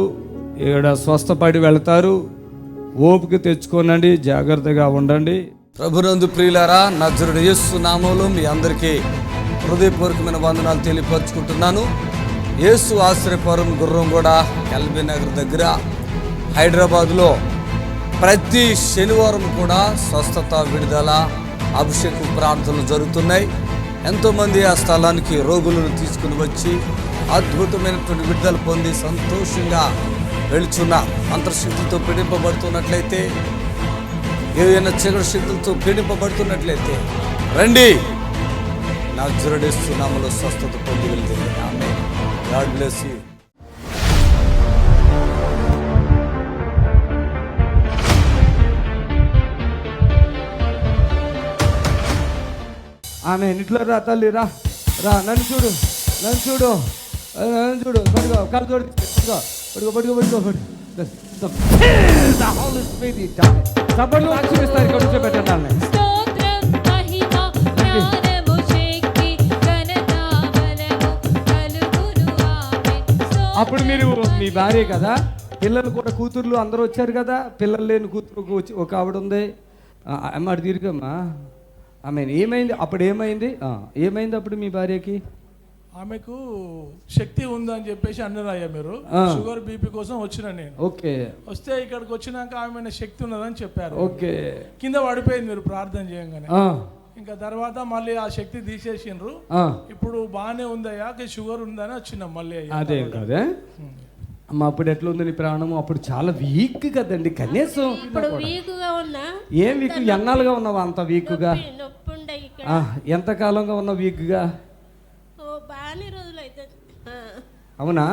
Speaker 1: ఇక్కడ స్వస్థపడి వెళ్తారు. ఓపిక తెచ్చుకోనండి, జాగ్రత్తగా ఉండండి. ప్రభునందు ప్రియులారా, నజరుడు యేసు నామములో మీ అందరికీ హృదయపూర్వకమైన వందనాలు తెలియపరుచుకుంటున్నాను. యేసు ఆశ్రయపురం గుర్రంగూడ ఎల్బీ నగర్ దగ్గర హైదరాబాద్లో ప్రతి శనివారం కూడా స్వస్థత, విడుదల, అభిషేక ప్రార్థనలు జరుగుతున్నాయి. ఎంతోమంది ఆ స్థలానికి రోగులను తీసుకుని వచ్చి అద్భుతమైనటువంటి విడుదల పొంది సంతోషంగా వెళుచున్న, అంతర్శక్తులతో పీడింపబడుతున్నట్లయితే, ఏదైనా చీకటి శక్తులతో పీడింపబడుతున్నట్లయితే రండి, నజరేయుడు యేసు నామములో స్వస్థత పొంది వెళ్తుంది. ఆమేన్. God bless you. ఆమె ఇంట్లో రా తల్లి, రా రా, నన్ను చూడు, పడుకో, కాలు చూడు, పడుకో. ఆక్షేపిస్తారు ఇక్కడ కూర్చోబెట్టాలి. అప్పుడు మీరు మీ భార్య కదా, పిల్లలు కూడా కూతుర్లు అందరూ వచ్చారు కదా, పిల్లలు లేని కూతురు ఒక ఆవిడ ఉంది. అమ్మ అటు తీరుకమ్మా. ఆమె ఏమైంది అప్పుడు? ఏమైంది అప్పుడు మీ భార్యకి?
Speaker 9: ఆమెకు శక్తి ఉందని చెప్పేసి అన్నారు అయ్యా మీరు. షుగర్ బీపీ కోసం వచ్చిన నేను. ఓకే. వస్తే ఇక్కడికి వచ్చినాక ఆమె శక్తి ఉన్నదని చెప్పారు. ఓకే. కింద పడిపోయింది మీరు ప్రార్థన చేయగానే. ఇంకా తర్వాత మళ్ళీ ఆ శక్తి తీసేసిండ్రు. ఇప్పుడు బాగానే ఉందయ్యా, షుగర్ ఉందని వచ్చినాం మళ్ళీ.
Speaker 1: అదే కదే అమ్మ. అప్పుడు ఎట్లా ఉంది నీ ప్రాణము? అప్పుడు చాలా వీక్ కదండి. కనీసం ఏం వీక్, ఎన్నాళ్ళుగా ఉన్నావా అంత వీక్గా? ఎంత కాలంగా ఉన్నావు వీక్గా? అవునా?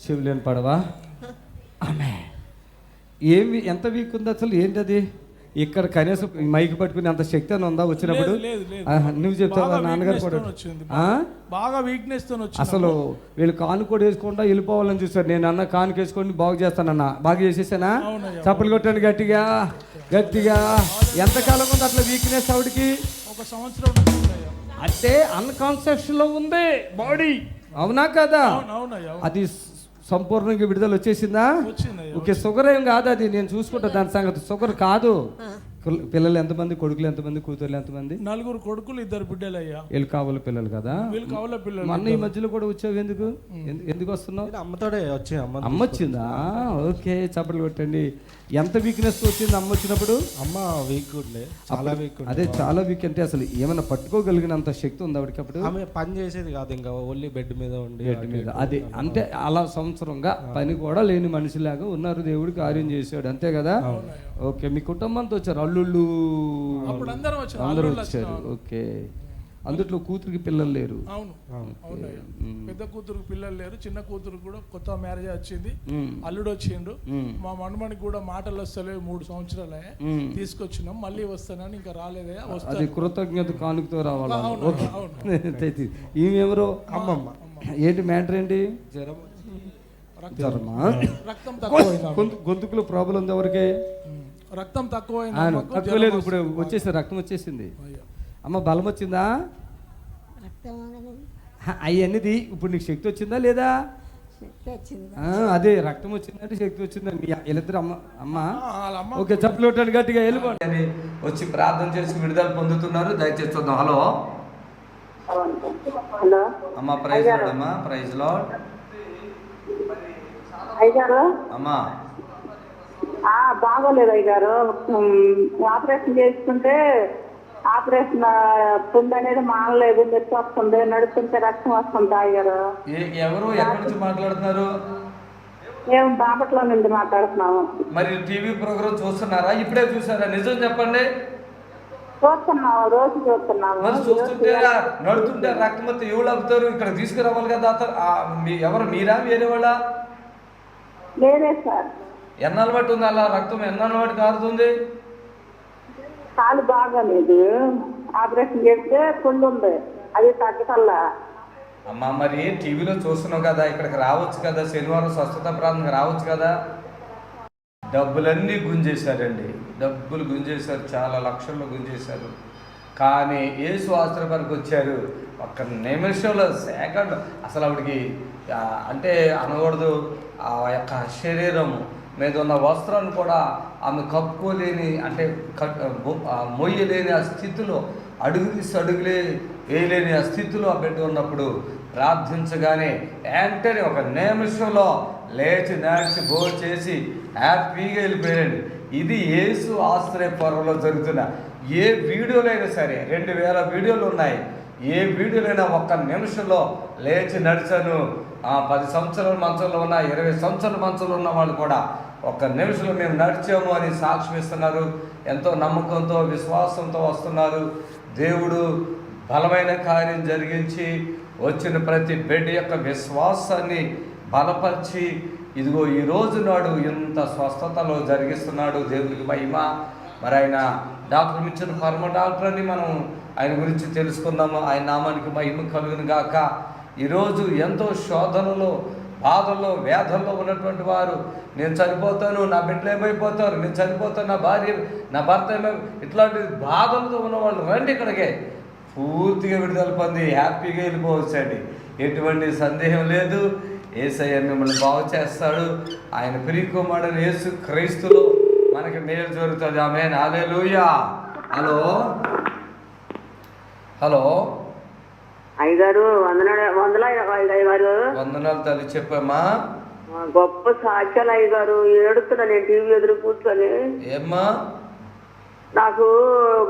Speaker 1: శివులేని పడవా? ఆమె ఏమి ఎంత వీక్ ఉంది అసలు? ఏంటది? ఇక్కడ కనీసం మైక్ పట్టుకుని అంత శక్తి అని ఉందా వచ్చినప్పుడు? నువ్వు చెప్తావా? నాన్నగారు కూడా
Speaker 9: బాగా వీక్నెస్ తో
Speaker 1: అసలు వీళ్ళు కాను కూడా వేసుకుంటా వెళ్ళిపోవాలని చూస్తారు. నేను అన్న కానుక వేసుకొని బాగు చేస్తానన్నా. బాగా చేసేసానా? చప్పలు కొట్టండి గట్టిగా గట్టిగా. ఎంతకాలం ఉంది అట్లా వీక్నెస్ ఆవిడకి?
Speaker 9: 1 సంవత్సరం.
Speaker 1: అంటే అన్కాన్షియస్లో ఉంది బాడీ, అవునా కదా?
Speaker 9: అవునయ్యా,
Speaker 1: అది సంపూర్ణంగా విడుదల వచ్చేసిందా?
Speaker 9: వచ్చిందయ్యా.
Speaker 1: ఓకే, షుగర్ ఏం కాదు, అది నేను చూసుకుంటా దాని సంగతి. షుగర్ కాదు. పిల్లలు ఎంతమంది, కొడుకులు ఎంతమంది, కూతుర్లు ఎంతమంది?
Speaker 9: 4 కొడుకులు 2 బిడ్డలయ్యా.
Speaker 1: వీళ్ళు కావాల పిల్లలు కదా?
Speaker 9: వీళ్ళు కావాల పిల్లలు.
Speaker 1: మొన్న ఈ మధ్యలో కూడా వచ్చావు, ఎందుకు ఎందుకు వస్తున్నావు?
Speaker 3: అమ్మతోడే వచ్చి
Speaker 1: అమ్మ వచ్చిందా? ఓకే, చప్పట్లు కొట్టండి. ఎంత వీక్నెస్ వచ్చింది అమ్మ వచ్చినప్పుడు?
Speaker 3: అమ్మ వీక్ చాలా వీక్.
Speaker 1: అదే చాలా వీక్ అంటే అసలు ఏమైనా పట్టుకోగలిగినంత శక్తి ఉంది ఆవిడకి అప్పుడు?
Speaker 3: ఆమె పని చేసేది కాదు, ఇంకా ఓన్లీ బెడ్ మీద ఉండి
Speaker 1: బెడ్ మీద. అది అంటే అలా సంవత్సరంగా పని కూడా లేని మనిషిలాగా ఉన్నారు. దేవుడు కార్యం చేశాడు, అంతే కదా? ఓకే, మీ కుటుంబంతో వచ్చారు, అల్లుళ్ళు అందరూ వచ్చారు. ఓకే, అందుట్లో కూతురికి పిల్లలు లేరు.
Speaker 9: అవును, అవునయ్యా. పెద్ద కూతురుకి పిల్లలు లేరు, చిన్న కూతురు కూడా కొత్త మ్యారేజ్ వచ్చింది, అల్లుడు వచ్చిండు. మా మనమనికి కూడా మాటలు వస్తలేవు, 3 సంవత్సరాలే తీసుకొచ్చినాం, మళ్ళీ వస్తానని ఇంకా రాలేదయ్యా.
Speaker 1: అది కృతజ్ఞత కానుకతో రావాలి. ఈమెవరో అమ్మమ్మ. ఏంటి మ్యాటర్ ఏంటి? జ్వరమా?
Speaker 9: రక్తం తక్కువ,
Speaker 1: గొంతుకులో ప్రాబ్లం ఉంది ఎవరికి?
Speaker 9: రక్తం తక్కువ
Speaker 1: లేదు, ఇప్పుడు వచ్చేసింది, రక్తం వచ్చేసింది. అమ్మ బలం వచ్చిందా? అవన్నది ఇప్పుడు నీకు శక్తి వచ్చిందా లేదా? అదే రక్తం వచ్చిందంటే శక్తి వచ్చిందని వీళ్ళిద్దరు అమ్మ. ఓకే, చప్పట్లు గట్టిగా వెళ్ళిపోండి అని వచ్చి ప్రార్థన చేసి విడుదల పొందుతున్నారు. దయచేసి చూద్దాం. హలో అమ్మా, ప్రైజ్ లార్డ్ అమ్మా, ప్రైజ్ లార్డ్ అమ్మా.
Speaker 6: బాగోలేదు అయ్యారు, ఆపరేషన్ చేసుకుంటే ఆపరేషన్ పుండు అనేది మానలేదు, నొప్పి వస్తుంది, నడుస్తుంటే రక్తం వస్తుంది అయ్యారు.
Speaker 1: ఎవరు ఎక్కడి నుంచి మాట్లాడుతున్నారు?
Speaker 6: మేము బాపట్ల నుండి మాట్లాడుతున్నాము.
Speaker 1: మరి టీవీ ప్రోగ్రామ్ చూస్తున్నారా? ఇప్పుడే చూసారా? నిజం చెప్పండి.
Speaker 6: చూస్తున్నాము, రోజు చూస్తున్నాము.
Speaker 1: మరి చూస్తుంటే నడుతుంటే రక్తం వస్తే ఎవరు ఆపుతారు? ఇక్కడ తీసుకురావాలి కదా. ఎవరు, మీరా వేరే వాళ్ళ?
Speaker 6: లేదే సార్.
Speaker 1: ఎన్నాళ్ళు బట్టి ఉంది అలా రక్తం? ఎన్నాళ్ళు బట్టి కారుతుంది?
Speaker 6: కాలు బాగాలేదు, ఆపరేషన్ చేస్తే పుండు ఉంది, అది తగ్గటల్లా.
Speaker 1: అమ్మా, మరి టీవీలో చూస్తున్నావు కదా, ఇక్కడికి రావచ్చు కదా, శనివారం స్వస్థత ప్రాంతానికి రావచ్చు కదా. డబ్బులన్నీ గుంజేశారండి, డబ్బులు గుంజేశారు, చాలా లక్షల్లో గుంజేశారు. కానీ యేసు ఆశ్రమానికి వచ్చారు. ఒక్క నిమిషంలో, సెకండ్, అసలు ఆవిడికి అంటే అనకూడదు, ఆ యొక్క శరీరము మీద ఉన్న వస్త్రాన్ని కూడా ఆమె కప్పుకోలేని, అంటే మొయ్యలేని ఆ స్థితిలో, అడుగు తీసి అడుగులే వేయలేని ఆ స్థితిలో ఆ బిడ్డ ఉన్నప్పుడు ప్రార్థించగానే వెంటనే ఒక నిమిషంలో లేచి నడిచి భోజనం చేసి హ్యాపీగా వెళ్ళిపోయాడు. ఇది యేసు ఆశ్రయపురంలో జరుగుతున్న ఏ వీడియోలో అయినా సరే, 2000 వీడియోలు ఉన్నాయి. ఏ వీడియోలైనా ఒక్క నిమిషంలో లేచి నడిచాను. 10 సంవత్సరాల మంచంలో ఉన్న, 20 సంవత్సరాల మంచంలో ఉన్న వాళ్ళు కూడా ఒక్క నిమిషంలో మేము నడిచాము అని సాక్ష్యం ఇస్తున్నారు. ఎంతో నమ్మకంతో, విశ్వాసంతో వస్తున్నారు. దేవుడు బలమైన కార్యం జరిగించి వచ్చిన ప్రతి బిడ్డ యొక్క విశ్వాసాన్ని బలపరిచి, ఇదిగో ఈ రోజు నాడు ఇంత స్వస్థతలో జరిగిస్తున్నాడు. దేవుడికి మహిమ. మరి ఆయన డాక్టర్ ఇచ్చిన పరమ డాక్టర్ అని మనం ఆయన గురించి తెలుసుకుందాము. ఆయన నామానికి మహిమ కలుగును గాక. ఈరోజు ఎంతో శోధనలో, బాధల్లో, వేదల్లో ఉన్నటువంటి వారు, నేను చనిపోతాను, నా బిడ్డలు ఏమైపోతారు, నేను చనిపోతాను, నా భార్య, నా భర్త ఇట్లాంటి బాధలతో ఉన్నవాళ్ళు రండి ఇక్కడికే. పూర్తిగా విడుదల పొంది హ్యాపీగా వెళ్ళిపోవచ్చండి. ఎటువంటి సందేహం లేదు. యేసయ్య మిమ్మల్ని బాగు చేస్తాడు. ఆయన ప్రియకుమారుడైన యేసు క్రీస్తులో మనకి మేలు జరుగుతుంది. ఆమేన్, హల్లెలూయా. హలో హలో
Speaker 6: అయ్యగారు,
Speaker 1: వందనాలు తల్లి, చెప్పమ్మా.
Speaker 6: గొప్ప సాక్ష్యాలు అయ్యగారు. ఏడుతున్నా నేను టీవీ ఎదురు కూర్చొని.
Speaker 1: ఏమ్మా?
Speaker 6: నాకు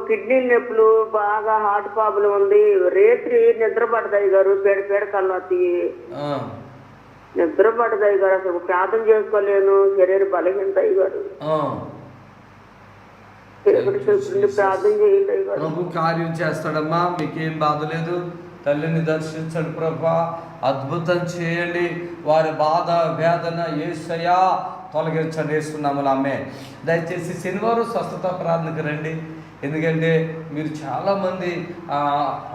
Speaker 6: కిడ్నీ నొప్పులు, బాగా హార్ట్ ప్రాబ్లం ఉంది. రేత్రి నిద్ర పడతాయి గారు, పేడ కళ్ళొత్తి నిద్ర పడతాయి గారు. అసలు ప్రార్థన చేసుకోలేను, శరీర బలహీనత అయ్యారు. ప్రార్థన చేయండి అయ్యారు.
Speaker 1: ప్రభు కార్యం చేస్తాడమ్మా, మీకేం బాధ లేదు. తల్లిని దర్శించండి ప్రభా, అద్భుతం చేయండి. వారి బాధ, వేదన యేసయ్యా తొలగించండి వేసుకున్నాము. అమ్మే, దయచేసి శనివారం స్వస్థత ప్రార్థనకు రండి. ఎందుకంటే మీరు చాలామంది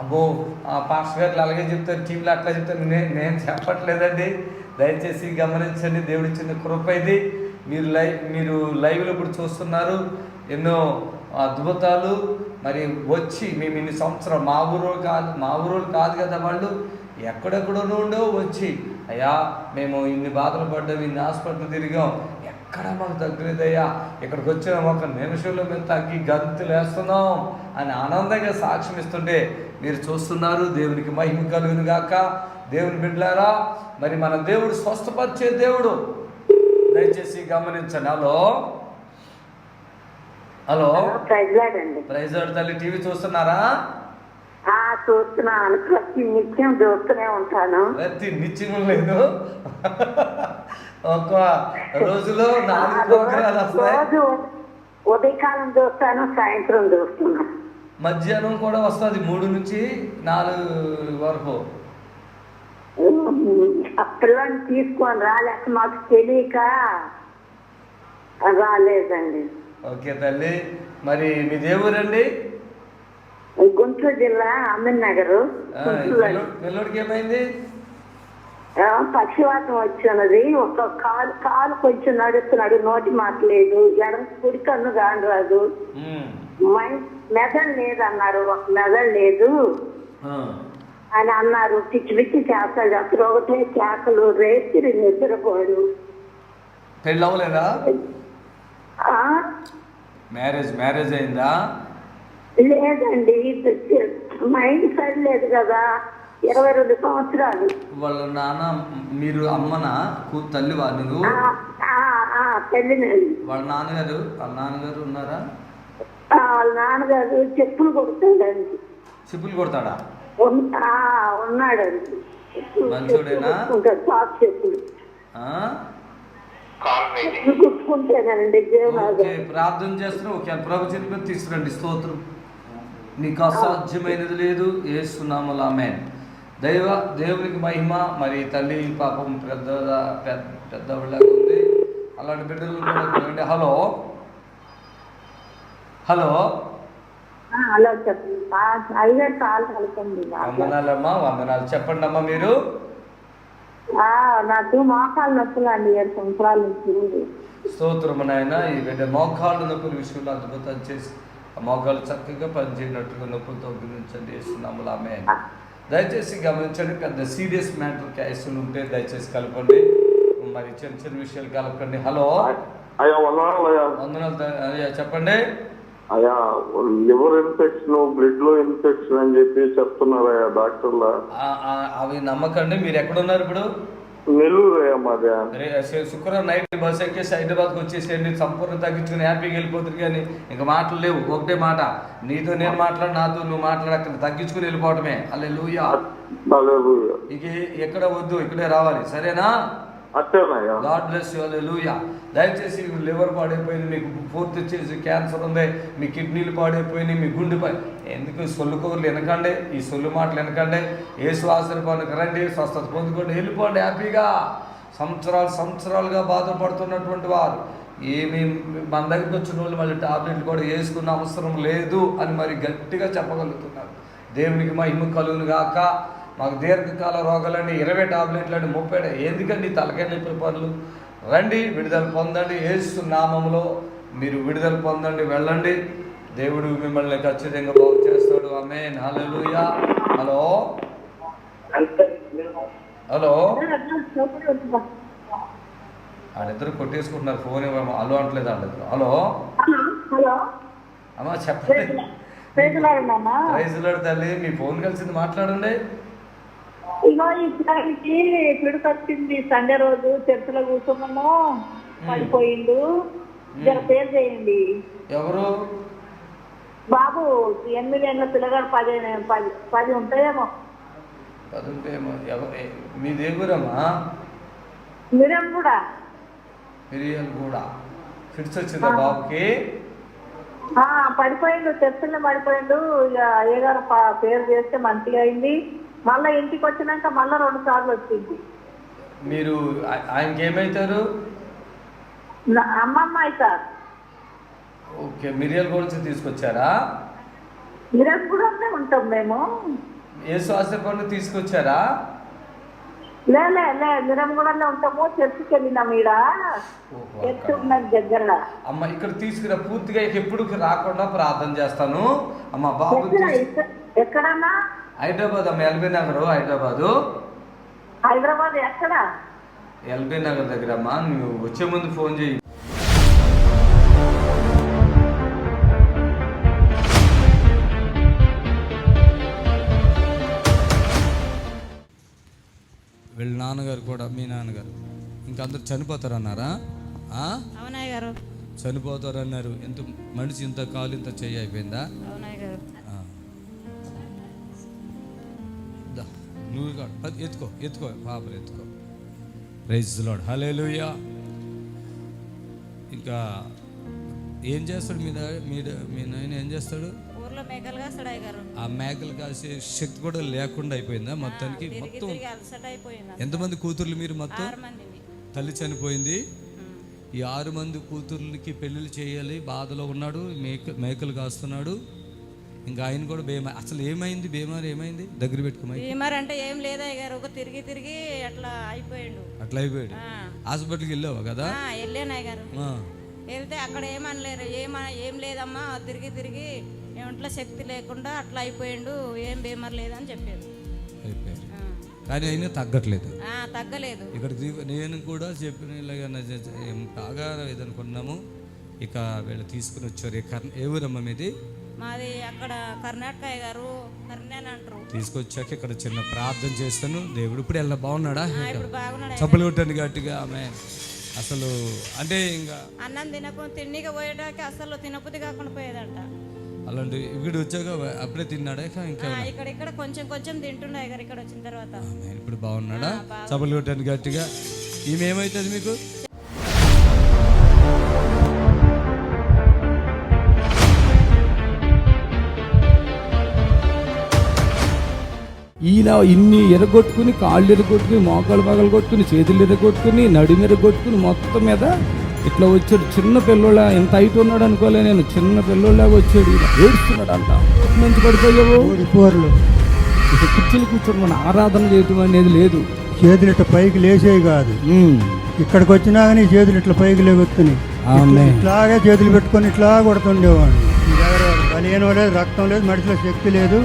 Speaker 1: అబ్బో పాస్టర్ గారు అలాగే చెప్తారు, టీవీలో అట్లా చెప్తారు, నేను చెప్పట్లేదండి. దయచేసి గమనించండి, దేవుడి చిన్న కృప ఇది. మీరు లైవ్లో ఇప్పుడు చూస్తున్నారు. ఎన్నో అద్భుతాలు మరి వచ్చి మేము ఇన్ని సంవత్సరాలు మా ఊరు కాదు కదా వాళ్ళు, ఎక్కడెక్కడో నుండో వచ్చి అయ్యా మేము ఇన్ని బాధలు పడ్డాం, ఇన్ని హాస్పిటల్ తిరిగాం, ఎక్కడ మాకు తగ్గలేదయ్యా, ఇక్కడికి వచ్చిన ఒక నిమిషంలో మేము తగ్గి గంతులు వేస్తున్నాం అని ఆనందంగా సాక్ష్యం ఇస్తుంటే మీరు చూస్తున్నారు. దేవునికి మహిమ కలుగును గాక. దేవుని బిడ్డలారా, మరి మన దేవుడు స్వస్థపరిచే దేవుడు, దయచేసి గమనించండి. హలో ప్రైజ్ లార్డ్ తల్లి, టీవీ చూస్తున్నారా?
Speaker 6: చూస్తున్నాను, ప్రతి నిత్యం చూస్తూనే ఉంటాను.
Speaker 1: ప్రతి నిత్యం లేదు, ఒక రోజులో 4 ప్రోగ్రాలు వస్తాయి.
Speaker 6: ఉదయకాలం చూస్తాను, సాయంత్రం చూస్తున్నాను,
Speaker 1: మధ్యాహ్నం కూడా వస్తుంది 3 నుంచి 4 వరకు.
Speaker 6: ఆ పిల్లల్ని తీసుకొని రాలేక మాకు తెలియక రాలేదండి.
Speaker 1: ఓకే తల్లి, మరి మీ దేవురండి?
Speaker 6: గుంటూరు జిల్లా అమీన్ నగర్.
Speaker 1: పిల్లోడికి ఏమైంది?
Speaker 6: పక్షవాతం వచ్చినది. ఒక కాలు కొంచెం నడుస్తున్నాడు, నోటి మాట లేదు, ఎడం కుడి కన్ను గాని రాదు, మెదడు లేదన్నారు, ఒక మెదడు లేదు అని అన్నారు. పిచ్చి పిచ్చి చేస్తాడు, అసలు ఒకటే కేకలు, రేత్రి నిద్రపోడు.
Speaker 1: పెళ్ళి అవ్వలేదా? మ్యారేజ్ అయిందా?
Speaker 6: లేదండి, మైండ్ సరి లేదు కదా. 22 సంవత్సరాలు.
Speaker 1: వాళ్ళ నాన్న, మీరు అమ్మనా తల్లివా నువ్వు?
Speaker 6: తల్లినండి.
Speaker 1: వాళ్ళ నాన్నగారు ఉన్నారా?
Speaker 6: వాళ్ళ నాన్నగారు చెప్పులు కొడతాడండి.
Speaker 1: చెప్పులు కొడతాడా?
Speaker 6: ఉన్నాడండి.
Speaker 1: మంచోడేనా?
Speaker 6: చెప్పులు కుట్టుకుంటానండి.
Speaker 1: ప్రార్థన చేస్తున్నా. ఓకే, ప్రభు చెప్పి తీసుకురండి. స్తోత్రం. నీకు అసాధ్యమైనది లేదు, యేసునామములో ఆమేన్. దేవునికి మహిమ. మరి తల్లి పాపం పెద్దవాళ్ళగా ఉంది, అలాంటి బిడ్డలు కూడా. హలో వందనాలమ్మా, వందనాలు. చెప్పండి అమ్మా మీరు.
Speaker 8: నాకు మోకాలు నొప్పులు అండి 7 సంవత్సరాల నుంచి.
Speaker 1: స్తోత్రము నాయన. ఈ బిడ్డ మోకాళ్ళు నొప్పుల విషయంలో అద్భుతం చేసి ఆ మోకాళ్ళు చక్కగా పనిచేయనట్టుగా నొప్పులతో గురించండి వేస్తున్నాము. ఆమె దయచేసి గమనించండి. పెద్ద సీరియస్ మ్యాటర్ కేసులు ఉంటే దయచేసి కలపండి. మరి చిన్న విషయాలు కలపండి. హలో వందనాలు అయ్యా, చెప్పండి.
Speaker 10: అయ్యా, లివర్ ఇన్ఫెక్షన్, బ్లడ్ లో ఇన్ఫెక్షన్ అని చెప్పి చెప్తున్నారు అయ్యా డాక్టర్లా.
Speaker 1: అవి నమ్మకండి. మీరు ఎక్కడున్నారు ఇప్పుడు?
Speaker 10: నెల్లూరు అయ్యా మాది.
Speaker 1: శుక్రవారం నైట్ బస్ ఎక్కేసి హైదరాబాద్కి వచ్చేసేయండి. సంపూర్ణ తగ్గించుకుని హ్యాపీగా వెళ్ళిపోతుంది. కానీ ఇంకా మాటలు లేవు. ఒకటే మాట, నీతో నేను మాట్లాడు, నాతో నువ్వు మాట్లాడక్కర్లేదు, తగ్గించుకుని వెళ్ళిపోవటమే. హల్లెలూయా. ఇక ఎక్కడ వద్దు, ఇక్కడే రావాలి. సరేనా? God bless you. హల్లెలూయా. దయచేసి లివర్ పాడైపోయింది, మీకు 4th స్టేజ్ క్యాన్సర్ ఉంది, మీ కిడ్నీలు పాడైపోయినాయి, మీ గుండె ఎందుకు సొల్లు కవర్లు వినకండి, ఈ సొల్లు మాటలు వినకండి. యేసు ఆశీర్వాదానికి రండి, స్వస్థత పొందుకోండి, వెళ్ళిపోండి హ్యాపీగా. సంవత్సరాలుగా బాధపడుతున్నటువంటి వారు, ఏమి మన దగ్గరికి వచ్చిన వాళ్ళు మళ్ళీ టాబ్లెట్లు కూడా వేసుకున్న అవసరం లేదు అని మరి గట్టిగా చెప్పగలుగుతున్నారు. దేవునికి మహిమ కలుగును గాక. మాకు దీర్ఘకాల రోగాలండి 20 టాబ్లెట్లు అండి, 30. ఎందుకండి తలకాయ నొప్పుల పనులు? రండి, విడుదల పొందండి. యేసు నామములో మీరు విడుదల పొందండి, వెళ్ళండి. దేవుడు మిమ్మల్ని ఖచ్చితంగా బాగు చేస్తాడు. ఆమేన్. హల్లెలూయా. హలో వాళ్ళిద్దరు కొట్టేసుకుంటున్నారు. ఫోన్ ఇవ్వమా? హలో అంటలేదు వాళ్ళిద్దరు. హలో అమ్మా, చెప్పండి. ప్రైజ్ లార్డ్ తల్లి, మీ ఫోన్ కలిసింది, మాట్లాడండి.
Speaker 8: ఇగో ఈ పిల్లలకి పిడుపు వచ్చింది. సండే రోజు చర్చిలో కూర్చున్నాము, పడిపోయిండు. జర పేరు చేయండి.
Speaker 1: ఎవరు?
Speaker 8: బాబు 8 ఏళ్ళ పిల్లగాడు, 10 ఉంటాయేమో.
Speaker 1: 10 ఉంటాయేమో. మీ దేవురమ్మా?
Speaker 8: మిరియం కూడా
Speaker 1: ఫిట్స్ వచ్చిందా బాబుకి?
Speaker 8: పడిపోయిండు, చర్చిలో పడిపోయిండు. ఇక అయ్యగారు పేరు చేస్తే మంచిగా అయింది. మళ్ళీ ఇంటికి వచ్చినాక మళ్ళీ 2 సార్లు వచ్చింది.
Speaker 1: మీరు ఆయనకి ఏమవుతారు?
Speaker 8: అమ్మమ్మ అవుతారు.
Speaker 1: ఓకే, మిరియల్ గురించి తీసుకొచ్చారా?
Speaker 8: మిరియల్ కూడా ఉంటాం మేము.
Speaker 1: యేసు ఆశీర్వాదం తీసుకొచ్చారా?
Speaker 8: లే మిరంగూడలో ఉంటాము, చర్చికి వెళ్ళినాం. ఈడ చర్చి ఉన్నది దగ్గర.
Speaker 1: అమ్మ ఇక్కడ తీసుకురా, పూర్తిగా ఇక ఎప్పుడు రాకుండా ప్రార్థన చేస్తాను. అమ్మ బాబు
Speaker 8: ఎక్కడన్నా?
Speaker 1: హైదరాబాద్ అమ్మ, ఎల్బీ నగర్ హైదరాబాదు.
Speaker 8: హైదరాబాద్ ఎక్కడ?
Speaker 1: ఎల్బీ నగర్ దగ్గర అమ్మా. నువ్వు వచ్చే ముందు ఫోన్ చేయి. వీళ్ళ నాన్నగారు కూడా, మీ నాన్నగారు ఇంకా అందరు చనిపోతారన్నారా?
Speaker 2: అవునాయ్ గారు,
Speaker 1: చనిపోతారన్నారు. ఎంత మనిషి ఇంత కాలు ఇంత చెయ్యి అయిపోయిందా?
Speaker 2: అవునాయ్ గారు.
Speaker 1: నువ్వు ఎత్తుకో పాపలు ఎత్తుకో. ప్రైజ్ ది లార్డ్, హల్లెలూయా. ఇంకా ఏం చేస్తాడు మీ నాయన? ఏం చేస్తాడు?
Speaker 2: ఊర్లో మేకలు కాస్తాడు గారు.
Speaker 1: ఆ మేకలు కాసే శక్తి కూడా లేకుండా అయిపోయిందా మొత్తానికి? మొత్తం ఎంతమంది కూతుర్లు మీరు? మొత్తం తల్లి చనిపోయింది. ఈ 6 మంది కూతుర్లకి పెళ్ళిళ్ళు చేయాలి, బాధలో ఉన్నాడు, మేకలు కాస్తున్నాడు. ఇంకా ఆయన కూడా అసలు ఏమైంది? బీమారు ఏమైంది? దగ్గర పెట్టుకోమని.
Speaker 2: బీమారు అంటే ఏం లేదా గారు, ఒక తిరిగి అట్లా అయిపోయాడు.
Speaker 1: హాస్పిటల్కి వెళ్ళావా కదా?
Speaker 2: వెళ్ళానాయ్ గారు. వెళ్తే అక్కడ ఏమనలేరు, ఏం లేదమ్మా, తిరిగి ఒంట్లో శక్తి లేకుండా అట్లా అయిపోయిండు, ఏం బీమారు లేదని చెప్పారు.
Speaker 1: కానీ అయినా తగ్గట్లేదు.
Speaker 2: ఇక్కడ
Speaker 1: నేను కూడా చెప్పిన బాగా ఇదనుకున్నాము. ఇక వీళ్ళు తీసుకుని వచ్చారు. ఏ ఊరమ్మ మీది?
Speaker 2: మాది అక్కడ కర్ణాటక గారు, కర్ణాటక అంటారు.
Speaker 1: తీసుకొచ్చాక ఇక్కడ చిన్న ప్రార్థన చేస్తాను. దేవుడు ఇప్పుడు ఎలా బాగున్నాడా?
Speaker 2: బాగున్నాడు.
Speaker 1: చప్పలు కొట్టండి గట్టిగా. ఆమె అసలు అంటే ఇంకా
Speaker 2: అన్నం తిన్నగా పోయేటానికి అసలు తినబుద్ధి కాకుండా పోయేదంట.
Speaker 1: అలాంటి ఇక్కడ వచ్చాక అప్పుడే తిన్నాడా? ఇంకా
Speaker 2: ఇక్కడ కొంచెం తింటుండే గారు. ఇక్కడ వచ్చిన తర్వాత
Speaker 1: ఇప్పుడు బాగున్నాడా? చప్పలు కొట్టండి గట్టిగా. ఈమె ఏమవుతుంది మీకు? ఈయన ఇన్ని ఎరగొట్టుకుని, కాళ్ళు ఎరగొట్టుకుని, మోకాళ్ళు పగలు కొట్టుకుని, చేతులు ఎరగొట్టుకుని, నడుము ఎరగొట్టుకుని మొత్తం మీద ఇట్లా వచ్చాడు. చిన్న పిల్లోళ్ళ ఎంత హైట్ ఉన్నాడు అనుకోలే నేను. చిన్న పిల్లోళ్ళగా వచ్చాడు. ఏడుస్తున్నాడు అంట. నుంచి పడిపోయావు. కుర్చీలు కూర్చొని మన ఆరాధన చేయటం అనేది లేదు.
Speaker 11: చేతులు ఇట్లా పైకి లేచేవి కాదు. ఇక్కడికి వచ్చినా కానీ చేతులు ఇట్లా పైకి లేగొత్తున్నాయి. ఇట్లాగే చేతులు పెట్టుకొని ఇట్లా కొడుతుండేవాడిని. బలియనం లేదు, రక్తం లేదు, మడిలో శక్తి లేదు.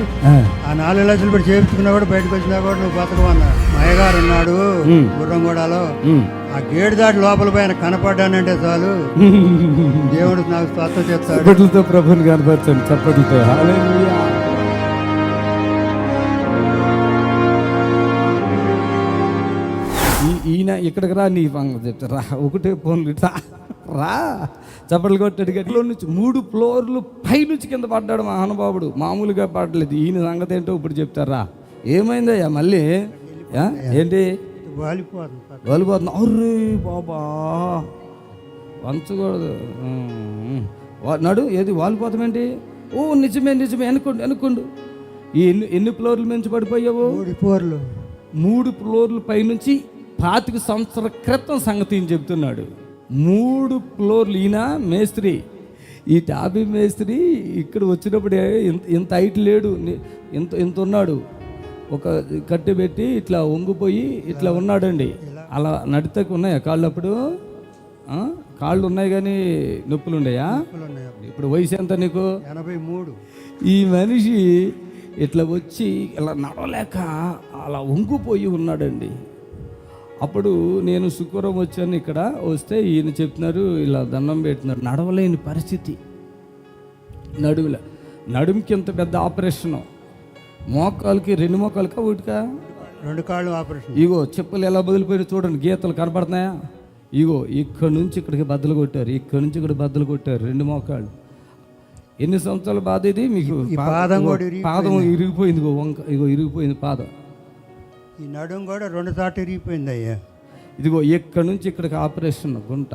Speaker 11: ఆ 4 లక్షలు పెట్టి చేయించుకున్నా కూడా బయటకు వచ్చినా కూడా నువ్వు బతకమన్నాడు. మయ్యగారు ఉన్నాడు గుర్రంగూడలో. ఆ గేటు దాటి లోపల పైన కనపడ్డానంటే చాలు, దేవుడు నాకు స్వస్థత చేస్తాడు.
Speaker 1: చప్పట్లతో ప్రభుని కనపరచండి. చప్పట్లతో. ఈయన ఇక్కడికి రా, నీ చెప్తారా? ఒకటే ఫోన్లు రా. చప్పట్లు కొట్టాడు. గట్టిలో నుంచి 3 ఫ్లోర్లు పైనుంచి కింద పడ్డాడు మహానుభావుడు. మామూలుగా పడలేదు. ఈయన సంగతి ఏంటో ఇప్పుడు చెప్తారా? ఏమైందయ్యా మళ్ళీ? ఏంటి వాలిపోతుంది? అర్రే బాబా, వంచకూడదు. నడు ఏది వాలిపోతాం ఏంటి? ఓ నిజమే అనుకోండు. ఈ ఎన్ని ఫ్లోర్లు మించి పడిపోయావు? 3 ఫ్లోర్లు పైనుంచి 25 సంవత్సరాల క్రితం సంగతి చెప్తున్నాడు. 3 ఫ్లోర్లు. ఈయన మేస్త్రి, ఈ టాపీ మేస్త్రి. ఇక్కడ వచ్చినప్పుడే ఇంత హైట్ లేడు, ఇంత ఉన్నాడు. ఒక కట్టె పెట్టి ఇట్లా వంగిపోయి ఇట్లా ఉన్నాడండి. అలా నడితకు ఉన్నాయా కాళ్ళు? అప్పుడు కాళ్ళు ఉన్నాయి కానీ నొప్పులు ఉన్నాయా? ఇప్పుడు వయసు ఎంత నీకు?
Speaker 11: 83.
Speaker 1: ఈ మనిషి ఇట్లా వచ్చి ఇలా నడవలేక అలా వంగిపోయి ఉన్నాడండి. అప్పుడు నేను శుక్రవారం వచ్చాను. ఇక్కడ వస్తే ఈయన చెప్తున్నారు, ఇలా దండం పెట్టినారు. నడవలేని పరిస్థితి. నడుముకి ఇంత పెద్ద ఆపరేషను. మోకాలకి 2 మోకాలకా ఒకటికా?
Speaker 11: 2 కాళ్ళు ఆపరేషన్.
Speaker 1: ఇగో చెప్పులు ఎలా బదిలిపోయి చూడండి, గీతలు కనపడుతున్నాయా? ఇగో ఇక్కడ నుంచి ఇక్కడికి బద్దలు కొట్టారు, ఇక్కడ నుంచి ఇక్కడ బద్దలు కొట్టారు 2 మోకాళ్ళు. ఎన్ని సంవత్సరాల బాధ ఇది మీకు? పాదం ఇరిగిపోయింది. ఇగో ఇరిగిపోయింది పాదం.
Speaker 11: ఈ నడుము కూడా 2 సార్లు ఇరిగిపోయింది అయ్యా.
Speaker 1: ఇదిగో ఇక్కడ నుంచి ఇక్కడికి ఆపరేషన్ గుంట.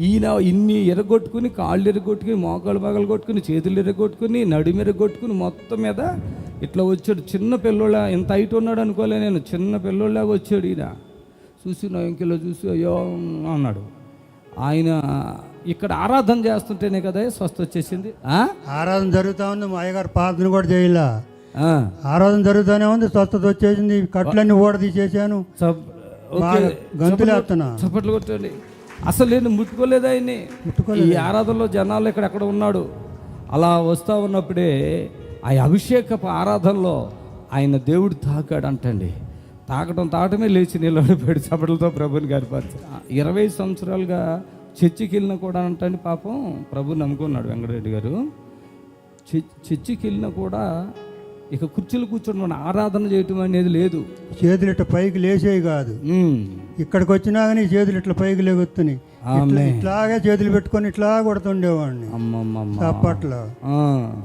Speaker 1: ఈయన ఇన్ని ఎరగొట్టుకుని, కాళ్ళు ఎరగొట్టుకుని, మోకాళ్ళు పగలు కొట్టుకుని, చేతులు ఎరగొట్టుకుని, నడుము ఎరగొట్టుకుని మొత్తం మీద ఇట్లా వచ్చాడు. చిన్న పిల్లోళ్ళ ఎంత హైట్ ఉన్నాడు అనుకోలే నేను. చిన్న పిల్లోళ్ళగా వచ్చాడు ఈయన. చూసి నా ఇంకెలో చూసి అయ్యో అన్నాడు. ఆయన ఇక్కడ ఆరాధన చేస్తుంటేనే కదా స్వస్థ వచ్చేసింది.
Speaker 11: ఆరాధన జరుగుతూ ఉంది. మా అయ్యగారు ప్రార్థన కూడా చేయలే. ఆరాధన జరుగుతూనే ఉంది, స్వస్థత వచ్చేసింది, కట్లన్నీ ఓడ తీసేసాను, గంతులేస్తున్నా.
Speaker 1: చప్పట్లు కొట్టండి. అసలు నేను ముట్టుకోలేదు ఆయన్ని. ఈ ఆరాధనలో జనాలు ఎక్కడ ఉన్నాడు. అలా వస్తూ ఉన్నప్పుడే ఆ అభిషేకపు ఆరాధనలో ఆయన దేవుడు తాకాడు అంటండి. తాకటమే లేచి నిలబడిపోయాడు చప్పట్లతో ప్రభుని గర్పరిచి. 20 సంవత్సరాలుగా చర్చికి వెళ్ళినా కూడా అంటండి పాపం ప్రభు నమ్ముకున్నాడు వెంకటరెడ్డి గారు. చర్చికి వెళ్ళినా కూడా ఇక కుర్చీలు కూర్చోడం ఆరాధన చేయటం అనేది లేదు.
Speaker 11: చేతులు ఇట్లా పైకి లేచేవి కాదు. ఇక్కడికి వచ్చినా కానీ చేతులు ఇట్లా పైకి లేగుతున్నాయి. ఇట్లాగే చేతులు పెట్టుకొని ఇట్లా కొడుతుండేవాడిని అప్పట్లో.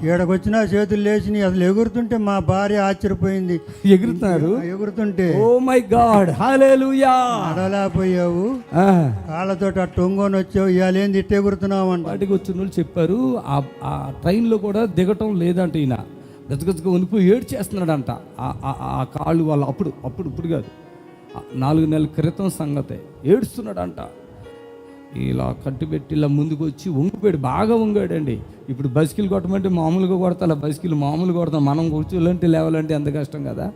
Speaker 11: ఈడకి వచ్చినా చేతులు లేచినాయి. అసలు ఎగురుతుంటే మా భార్య ఆశ్చర్యపోయింది. ఎగురుతుంటే
Speaker 1: ఓ మై గాడ్ హల్లెలూయా
Speaker 11: అడలేకపోయావు, కాళ్ళతోటి ఆ టొంగోని వచ్చావు, ఇవాళ ఏంది ఇట్ట ఎగురుతున్నావు అంటే.
Speaker 1: వాటికి వచ్చిన వాళ్ళు చెప్పారు ఆ ట్రైన్లో కూడా దిగటం లేదంట. ఈయన గజగజగా వణిపోయి ఏడ్చేస్తున్నాడంట. ఆ కాళ్ళు వాళ్ళు ఇప్పుడు కాదు, 4 నెలల క్రితం సంగతే. ఏడుస్తున్నాడంట. ఇలా కట్టుబెట్టి ఇలా ముందుకు వచ్చి వంగిపోయాడు, బాగా వంగాడండి. ఇప్పుడు బైసికిల్ కొట్టమంటే మామూలుగా కొడతా, బైసికిల్ మామూలుగా కొడతాం. మనం కూర్చోలంటే లేవాలంటే ఎంత కష్టం కదా.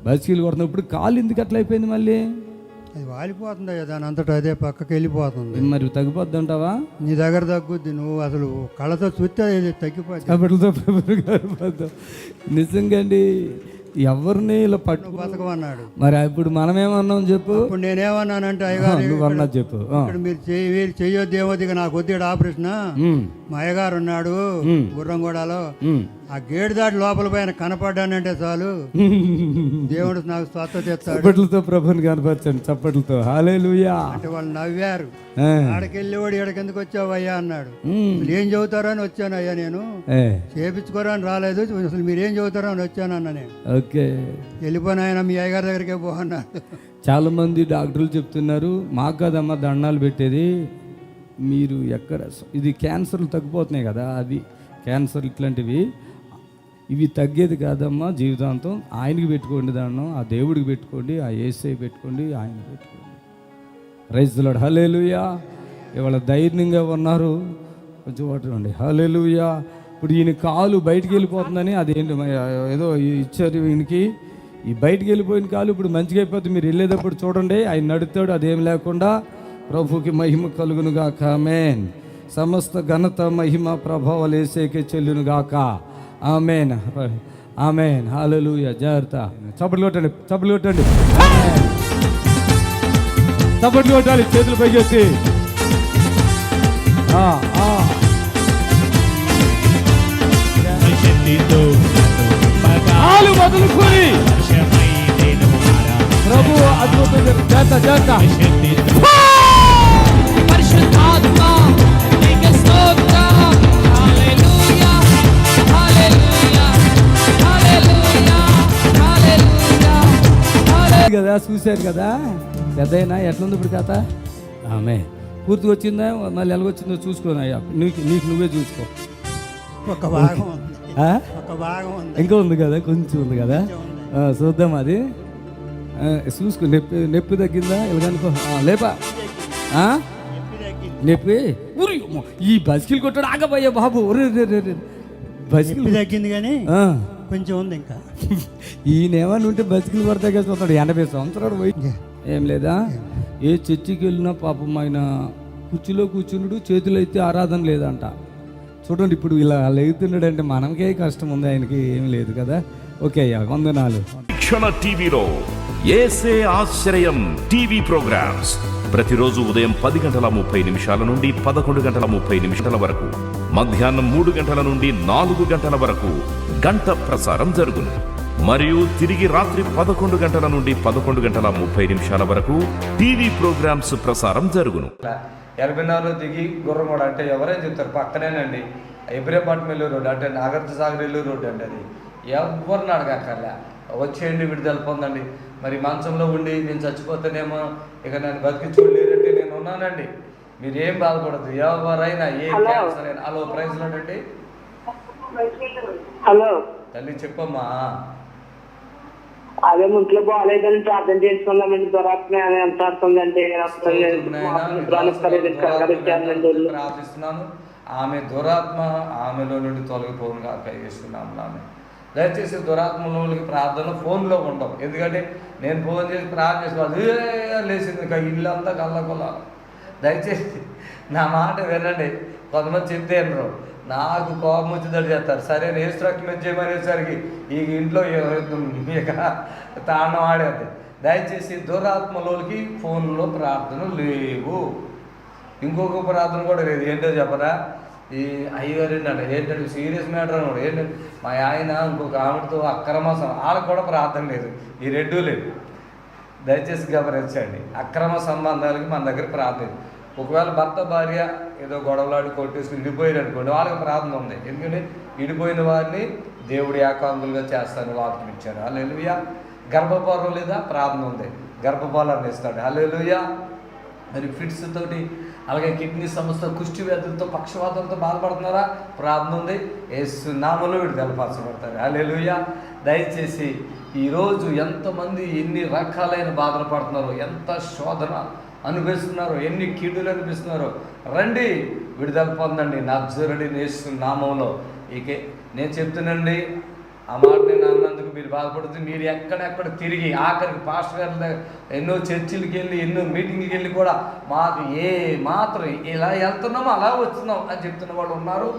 Speaker 1: బైసికిల్ కొడతాం. ఇప్పుడు కాళ్ళు ఎందుకు అట్లా అయిపోయింది? మళ్ళీ
Speaker 11: అది వాలిపోతుంది కదా, దాని అంతటా అదే పక్కకి వెళ్ళిపోతుంది.
Speaker 1: మరి తగ్గిపోద్ది అంటావా?
Speaker 11: నీ దగ్గర తగ్గుద్ది. నువ్వు అసలు కళ్ళతో చూస్తే తగ్గిపోతుంది.
Speaker 1: నిజంగా అండి, ఎవరిని ఇలా పట్టు
Speaker 11: బతకమన్నాడు.
Speaker 1: మరి ఇప్పుడు మనమేమన్నాం చెప్పు?
Speaker 11: ఇప్పుడు నేనేమన్నానంటే అయ్యగారు
Speaker 1: అన్నా చెప్పు.
Speaker 11: ఇక్కడ మీరు చెయ్యొద్దు ఏమో, ఇక నాకు వద్దు ఆపరేషన్. మా అయ్యగారు ఉన్నాడు గుర్రంగూడలో, ఆ గేటు దాటి లోపల పైన కనపడ్డానంటే చాలు దేవుడు నాకు స్వస్థత ఇస్తాడు.
Speaker 1: చప్పట్లతో ప్రభుని కనపరచండి, చప్పట్లతో హల్లెలూయా
Speaker 11: అంటే వాళ్ళు నవ్వారు. ఆడకెళ్ళి వాడు ఇక్కడికి వచ్చావు అయ్యా అన్నాడు. ఏం చదువుతారో అని వచ్చాను అయ్యా, నేను చేపించుకోరా అని రాలేదు, అసలు మీరేం చదువుతారో అని వచ్చాను అన్న నేను.
Speaker 1: ఓకే
Speaker 11: వెళ్ళిపోయిన ఆయన మీ అయ్యగారి దగ్గరికే పోన్నాడు.
Speaker 1: చాలా మంది డాక్టర్లు చెప్తున్నారు, మాకు కదమ్మా దండాలు పెట్టేది, మీరు ఎక్కడ ఇది క్యాన్సర్లు తగ్గిపోతున్నాయి కదా, అది క్యాన్సర్ ఇట్లాంటివి, ఇవి తగ్గేది కాదమ్మా జీవితాంతం. ఆయనకి పెట్టుకోండి దండం, ఆ దేవుడికి పెట్టుకోండి, ఆ యేసై పెట్టుకోండి, ఆయన పెట్టుకోండి. ప్రైజ్ ది లార్డ్ హల్లెలూయా. ఇవాళ ధైర్యంగా ఉన్నారు కొంచెం వాటండి హల్లెలూయా. ఇప్పుడు ఈయన కాలు బయటికి వెళ్ళిపోతుందని అదేంటి ఏదో ఇచ్చారు ఈయనకి, ఈ బయటికి వెళ్ళిపోయిన కాలు ఇప్పుడు మంచిగా అయిపోతుంది. మీరు వెళ్ళేటప్పుడు చూడండి, ఆయన నడుతాడు అదేం లేకుండా. ప్రభుకి మహిమ కలుగును గాక. ఆమేన్. సమస్త ఘనత మహిమ ప్రభావాలు యేసేకే చెల్లును గాక. ఆమేన్ ఆమేన్ హల్లెలూయా. జాగ్రత్త. చప్పట్లు కొట్టండి, చప్పట్లు కొట్టండి, చప్పట్లు కొట్టాలి, చేతులు పైకెత్తి. మొదలుకొని ప్రభు అద్భుతం చేత చేత కదా. చూశారు కదా పెద్దయినా ఎట్లుంది ఇప్పుడు కథ. ఆమె పూర్తిగా వచ్చిందా మళ్ళీ ఎలాగొచ్చిందో చూసుకోను అయ్యా, నీకు నువ్వే చూసుకో.
Speaker 11: ఒక భాగం
Speaker 1: ఇంకా ఉంది కదా, కొంచెం ఉంది కదా, చూద్దాం అది. చూసుకో. నొప్పి తగ్గిందా ఇలాగనుకో. లేపా నొప్పి. ఊరి ఈ బస్కిల్ కొట్టాడు ఆగబోయా బాబు. బస్కిల్
Speaker 11: తగ్గింది కానీ కొంచెం ఉంది ఇంకా.
Speaker 1: ఈయనేమన్నా ఉంటే బస్కిల్ పడతా కేసుకుంటాడు. 80 సంవత్సరాలు పోయి ఏం లేదా. ఏ చర్చికి వెళ్ళినా పాపం ఆయన కుర్చీలో కూర్చున్నాడు, చేతులు అయితే ఆరాధన లేదంట. చూడండి ఇప్పుడు ఇలా లేగుతున్నాడు అంటే మనకే కష్టం ఉంది, ఆయనకి ఏం లేదు కదా. ఓకే అయ్యా, వందనాలు.
Speaker 5: క్షణ టీవీలో యేసే ఆశ్రయం టీవీ ప్రోగ్రామ్స్ ప్రతిరోజు ఉదయం 10:30 నుండి 11:30 వరకు, మధ్యాహ్నం 3 నుండి 4 వరకు గంట ప్రసారం జరుగును. మరియు తిరిగి రాత్రి 11 నుండి 11:30 వరకు టీవీ ప్రోగ్రామ్స్ ప్రసారం జరుగును.
Speaker 1: 84 దిగి గుర్రంగూడ అంటే ఎవరైనా చెప్తారు పక్కనేనండి, ఇబ్రహీంపట్నం రోడ్డు అంటే నాగార్జున సాగర్ రోడ్డు అండి. అది ఎవరిని అడగక్కర్లే, వచ్చేయండి విడుదల పొందండి. మరి మంచంలో ఉండి నేను చచ్చిపోతానేమో, ఇక నన్ను బతికించుకోలేరంటే నేను ఉన్నానండి, మీరేం బాధపడదు. ఎవరైనా ఏ క్యాన్సర్ అయినా. హలో ప్రైజ్ లోనండి.
Speaker 6: హలో
Speaker 1: తల్లి చెప్పమ్మా.
Speaker 6: అదే ఇంట్లో బాగాలేదని ప్రార్థన చేసుకున్నామండి. దురాత్మ ఎంత అర్థందంటే
Speaker 1: ప్రార్థిస్తున్నాను, ఆమె దురాత్మ ఆమెలో నుండి తొలగిపోను కాక వేస్తున్నాము. ఆమె దయచేసి దురాత్మలోకి ప్రార్థన ఫోన్లో ఉండవు. ఎందుకంటే నేను ఫోన్ చేసి ప్రార్థన చేసుకోవాలి, లేచింది ఇంకా ఇల్లంతా కళ్ళకొల్ల. దయచేసి నా మాట వినండి. కొంతమంది చెప్తే వినరు, నాకు కోపం వచ్చిందని చేస్తారు. సరే రేసు రక్తం వచ్చేమనేసరికి ఈ ఇంట్లో ఇక తాండం ఆడేది. దయచేసి దురాత్మలోకి ఫోన్లో ప్రార్థన లేవు. ఇంకొక ప్రార్థన కూడా లేదు. ఏంటో చెప్పరా, ఈ అయ్యగారు ఏంటంటే సీరియస్ మ్యాటర్ అన్నాడు. ఏంటంటే మా ఆయన ఇంకొక ఆవిడతో అక్రమ వాళ్ళకు కూడా ప్రార్థన లేదు. ఈ రెండూ లేదు. దయచేసి గమనించండి, అక్రమ సంబంధాలకి మన దగ్గర ప్రార్థన. ఒకవేళ భర్త భార్య ఏదో గొడవలాడి కొట్టేసుకుని విడిపోయారు అనుకోండి, వాళ్ళకి ప్రార్థన ఉంది. ఎందుకంటే విడిపోయిన వారిని దేవుడు ఏకాంగులుగా చేస్తాను వాక్యం ఇచ్చారు. హల్లెలూయా. గర్భపాలం లేదా, ప్రార్థన ఉంది, గర్భపాలాన్ని ఇస్తాడు. హల్లెలూయా. మరి ఫిట్స్ తోటి, అలాగే కిడ్నీ సమస్య, కుష్టి వ్యాధులతో, పక్షవాతంతో బాధపడుతున్నారా, ప్రార్థన ఉంది. యేసు నామములో విడుదల పరచబడతారు. హల్లెలూయా. దయచేసి ఈరోజు ఎంతమంది ఎన్ని రకాలైన బాధలు పడుతున్నారో, ఎంత శోధన అనుభవిస్తున్నారో, ఎన్ని కీడులు అనిపిస్తున్నారో, రండి విడుదల పొందండి నజరేయుడైన యేసు నామములో. ఇక నేను చెప్తున్నానండి, ఆ మాట నేను అన్నందుకు మీరు బాధపడుతుంది. మీరు ఎక్కడెక్కడ తిరిగి ఆఖరికి పాస్టర్ గారి ఎన్నో చర్చిలకి వెళ్ళి, ఎన్నో మీటింగ్కి వెళ్ళి కూడా మాకు ఏ మాత్రం ఇలా వెళ్తున్నామో అలా వస్తున్నాం అని చెప్తున్న వాళ్ళు ఉన్నారు.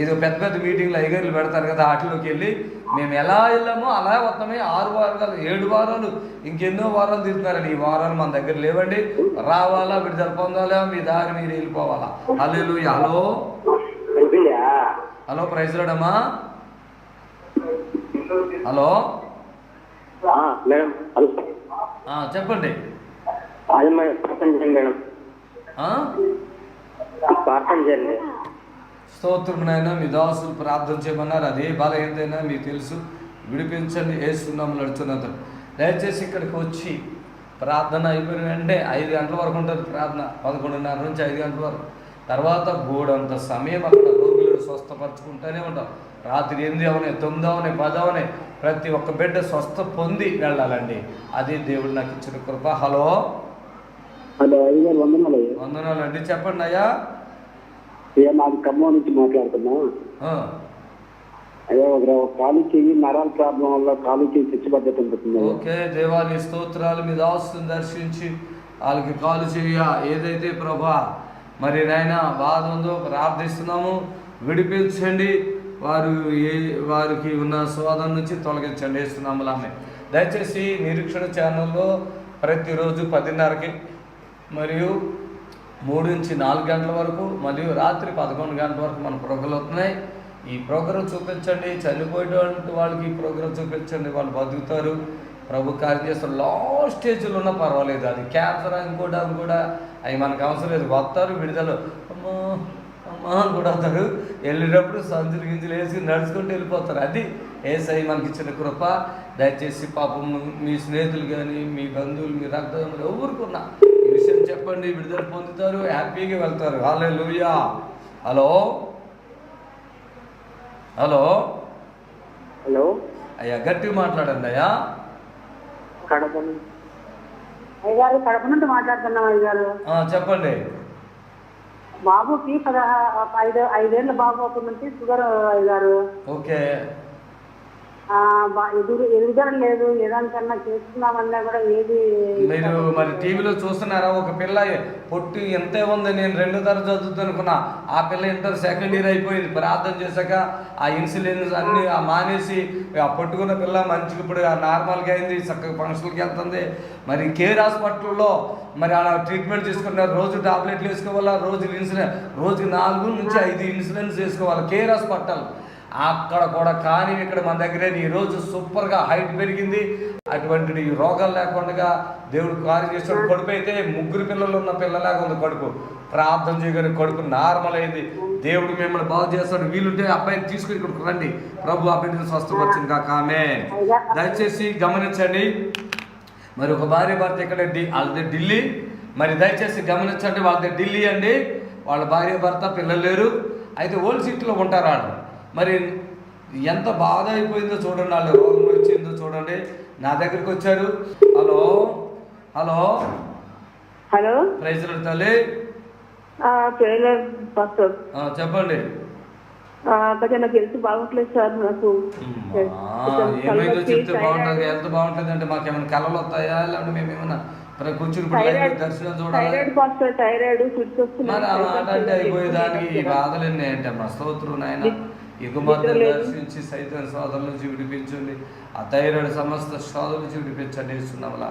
Speaker 1: ఏదో పెద్ద పెద్ద మీటింగ్లు అయ్యగారులు పెడతారు కదా, వాటిలోకి వెళ్ళి మేము ఎలా వెళ్ళామో అలా వస్తామే. 6 వారాలు 7 వారాలు ఇంకెన్నో వారాలు తిరుగుతున్నారండి. ఈ వారాలు మన దగ్గర లేవండి. రావాలా, విడుదల పొందాలా, మీ దారి మీరు వెళ్ళిపోవాలా. హల్లెలూయా. హలో హలో, ప్రైజ్ లార్డ్ అమ్మా. హలో చెప్పండి. స్తోత్రం నాయన. మీ దాసులు ప్రార్థన చేయమన్నారు. అదే బాధ ఏంటైనా మీకు తెలుసు, విడిపించండి యేసు నామములో నడుచున్నది. దయచేసి ఇక్కడికి వచ్చి ప్రార్థన అయిపోయిన వెంటనే 5 గంటల వరకు ఉంటుంది ప్రార్థన. 11:30 నుంచి 5 గంటల వరకు. తర్వాత బోర్డంత సమయం అక్కడ రోగులను స్వస్థపరచుకుంటూనే ఉంటాం. రాత్రి 8 అవనే, 9 అవనే, 10 అవనే, ప్రతి ఒక్క బిడ్డ స్వస్థ పొంది వెళ్ళాలండి. అది దేవుడు నాకు ఇచ్చిన కృప. హలో వందనాలు అండి. చెప్పండి అయ్యా.
Speaker 12: మాది ఖమ్మం నుంచి మాట్లాడుతున్నా. అయ్యా కాలు చెయ్యి నరాల ప్రాబ్లం వల్ల కాలు చెయ్యి తెచ్చిబద్ధత ఉంటుంది.
Speaker 1: ఓకే, దేవాని స్తోత్రాలు. మీ దాసుని దర్శించి వాళ్ళకి కాలు చెయ్య ఏదైతే ప్రభా మరి నాయన బాధ ఉందో ప్రార్థిస్తున్నాము, విడిపించండి. వారికి ఉన్న శోధన నుంచి తొలగించండి యేసునామములో. దయచేసి నిరీక్షణ ఛానల్లో ప్రతిరోజు 10:30కి మరియు 3 నుంచి 4 గంటల వరకు మరియు రాత్రి 11 గంటల వరకు మన ప్రోగ్రాలు అవుతున్నాయి. ఈ ప్రోగ్రాం చూపించండి. చనిపోయేటువంటి వాళ్ళకి ఈ ప్రోగ్రాం చూపించండి, వాళ్ళు బతుకుతారు, ప్రభు కార్యం చేస్తారు. లాస్ట్ స్టేజ్లో ఉన్నా పర్వాలేదు, అది క్యాన్సర్ ఇంకోటి అవి మనకు అవసరం లేదు. వస్తారు, విడుదల అమ్మా అమ్మా అని కూడా వస్తారు. వెళ్ళేటప్పుడు సంచులు గింజలు వేసి నడుచుకుంటూ వెళ్ళిపోతారు. అది యేసయ్య మనకి ఇచ్చిన కృప. దయచేసి పాపం మీ స్నేహితులు కానీ, మీ బంధువులు, మీ రక్తములు ఎవరికున్నా ఈ విషయం చెప్పండి, విడుదల పొందుతారు, హ్యాపీగా వెళ్తారు. హల్లెలూయా. హలో హలో
Speaker 12: హలో
Speaker 1: అయ్యా, గట్టిగా మాట్లాడండి అయ్యా.
Speaker 8: కడప నుండి మాట్లాడుతున్నాం అయ్యారు.
Speaker 1: చెప్పండి.
Speaker 8: బాబుకి 5 బాబు అప్పటి నుంచి షుగర్ అయ్యారు.
Speaker 1: ఓకే.
Speaker 8: ఎదుగుదల లేదు, ఏదానికన్నా చేస్తున్నామన్నా కూడా ఏది.
Speaker 1: మీరు మరి టీవీలో చూస్తున్నారా? ఒక పిల్ల పొట్టి ఎంతే ఉంది, నేను 2వ తరగతి చదువుతాను అనుకున్నా, ఆ పిల్ల ఇంటర్ సెకండ్ ఇయర్ అయిపోయింది. ప్రార్థన చేశాక ఆ ఇన్సులిన్స్ అన్ని మానేసి ఆ పట్టుకున్న పిల్ల మంచిగా ఇప్పుడు నార్మల్గా అయింది, చక్కగా ఫంక్షన్కి వెళ్తుంది. మరి కేర్ హాస్పిటల్లో మరి అలా ట్రీట్మెంట్ తీసుకున్నారు. రోజు టాబ్లెట్లు వేసుకోవాలా, రోజు ఇన్సులిన్, రోజుకి 4 నుంచి 5 ఇన్సులిన్స్ వేసుకోవాలి కేర్ హాస్పిటల్. అక్కడ కూడా కానీ ఇక్కడ మన దగ్గరే ఈరోజు సూపర్గా హైట్ పెరిగింది. అటువంటి రోగాలు లేకుండా దేవుడు కార్యం చేస్తాడు. కడుపు అయితే 3 పిల్లలు ఉన్న పిల్లలాగా ఉంది కడుపు. ప్రార్థన చేయగానే కడుపు నార్మల్ అయింది. దేవుడు మిమ్మల్ని బాగు చేస్తాడు. వీలుంటే అబ్బాయిని తీసుకుని ఇక్కడికి రండి, ప్రభు అబ్బాయిని స్వస్థపరిచింది కాక. ఆమేన్. దయచేసి గమనించండి. మరి ఒక భార్య భర్త ఇక్కడ వాళ్ళది ఢిల్లీ. మరి దయచేసి గమనించండి, వాళ్ళది ఢిల్లీ అండి. వాళ్ళ భార్య భర్త పిల్లలు లేరు. అయితే ఓల్డ్ సిటీలో ఉంటారు వాళ్ళు. మరి ఎంత బాధ అయిపోయిందో చూడండి, వాళ్ళు రోగం వచ్చిందో చూడండి. నా దగ్గరికి వచ్చారు. Hello hello
Speaker 6: hello,
Speaker 1: praise lord తల్లి.
Speaker 6: చెప్పండి. కొంచెం నాకు హెల్త్ బాగోట్లేదు సార్. నాకు
Speaker 1: ఏమైందో చెప్తే బాగుంటుంది. హెల్త్ బాగుంటుంది అంటే మాకేమైనా కళలు వస్తాయా, లేకపోతే మేము ఏమైనా కూర్చుని దర్శనం చూడాలి?
Speaker 6: థైరాయిడ్ ఫిట్స్
Speaker 1: అంటే అయిపోయేదానికి ఈ బాధలు ఎన్ని అంటే మా స్తోత్రం నాయన. ఎగుమతి దర్శించి సైతం శోధన నుంచి విడిపించండి. ఆ థైరాయిడ్ సమస్త శోధన నుంచి విడిపించండి ఇస్తున్నాంలా.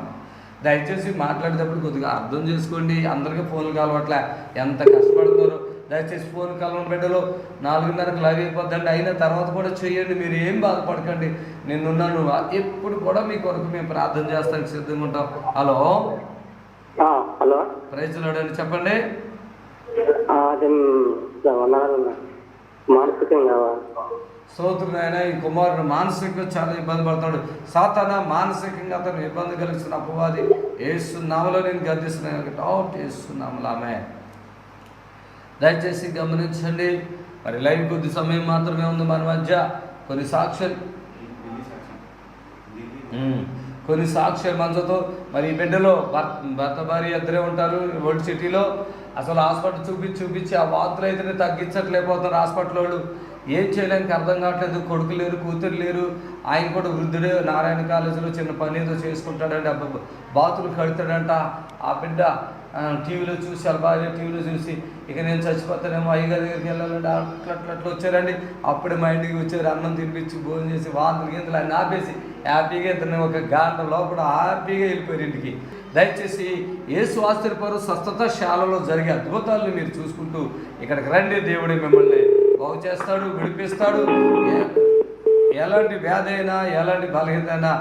Speaker 1: దయచేసి మాట్లాడేటప్పుడు కొద్దిగా అర్థం చేసుకోండి. అందరికీ ఫోన్లు కలవట్లే, ఎంత కష్టపడుతున్నారో. దయచేసి ఫోన్ కలవని బిడ్డలు 4:30కు లైవ్ అయిపోద్దండి. అయిన తర్వాత కూడా చేయండి, మీరు ఏం బాధపడకండి. నేనున్నాను, ఎప్పుడు కూడా మీ కొరకు మేము ప్రార్థన చేస్తానికి సిద్ధంగా ఉంటాం. హలో
Speaker 7: హలో,
Speaker 1: ప్రైజ్ లార్డ్ అండి, చెప్పండి.
Speaker 7: మానసికంగా
Speaker 1: స్తోత్రం నాయన. ఈ కుమారుడు మానసికంగా చాలా ఇబ్బంది పడతాడు. సాతానా మానసికంగా అతను ఇబ్బంది కలిగిస్తున్న అపవాది యేసు నామములో నేను గద్దిస్తున్నాను. అవుట్ యేసునామములో ఆమేన్. దయచేసి గమనించండి. మరి లైవ్ కొద్ది సమయం మాత్రమే ఉంది మన మధ్య. కొన్ని సాక్ష్యాలు మనతో. మరి ఈ బిడ్డలో భర్త భార్య ఇద్దరే ఉంటారు ఓల్డ్ సిటీలో. అసలు హాస్పిటల్ చూపించి ఆ వాంతులు అయితే తగ్గించట్లేకపోతున్నారు హాస్పిటల్ వాళ్ళు. ఏం చేయడానికి అర్థం కావట్లేదు. కొడుకు లేరు, కూతురు లేరు. ఆయన కూడా వృద్ధుడే, నారాయణ కాలేజీలో చిన్న పని ఏదో చేసుకుంటాడంట, బాతులు కడతాడంట. ఆ బిడ్డ టీవీలో చూసి, వాళ్ళ భార్య టీవీలో చూసి, ఇక నేను చచ్చిపోతానేమో, అయ్యగారి దగ్గరికి వెళ్ళాలంటే అట్లా వచ్చారండి. అప్పుడే మా ఇంటికి వచ్చారు, అన్నం తినిపించి భోజనం చేసి వాంతులు గీంతలు ఆయన ఆపేసి హ్యాపీగా ఇతను ఒక గంట లోపల హ్యాపీగా వెళ్ళిపోయారు ఇంటికి. దయచేసి యేసు ఆశ్చర్యపరు స్వస్థత శాలలో జరిగే అద్భుతాలను మీరు చూసుకుంటూ ఇక్కడికి రండి. దేవుడే మిమ్మల్ని బాగు చేస్తాడు, విడిపిస్తాడు. ఎలాంటి వ్యాధి అయినా, ఎలాంటి బలహీనత అయినా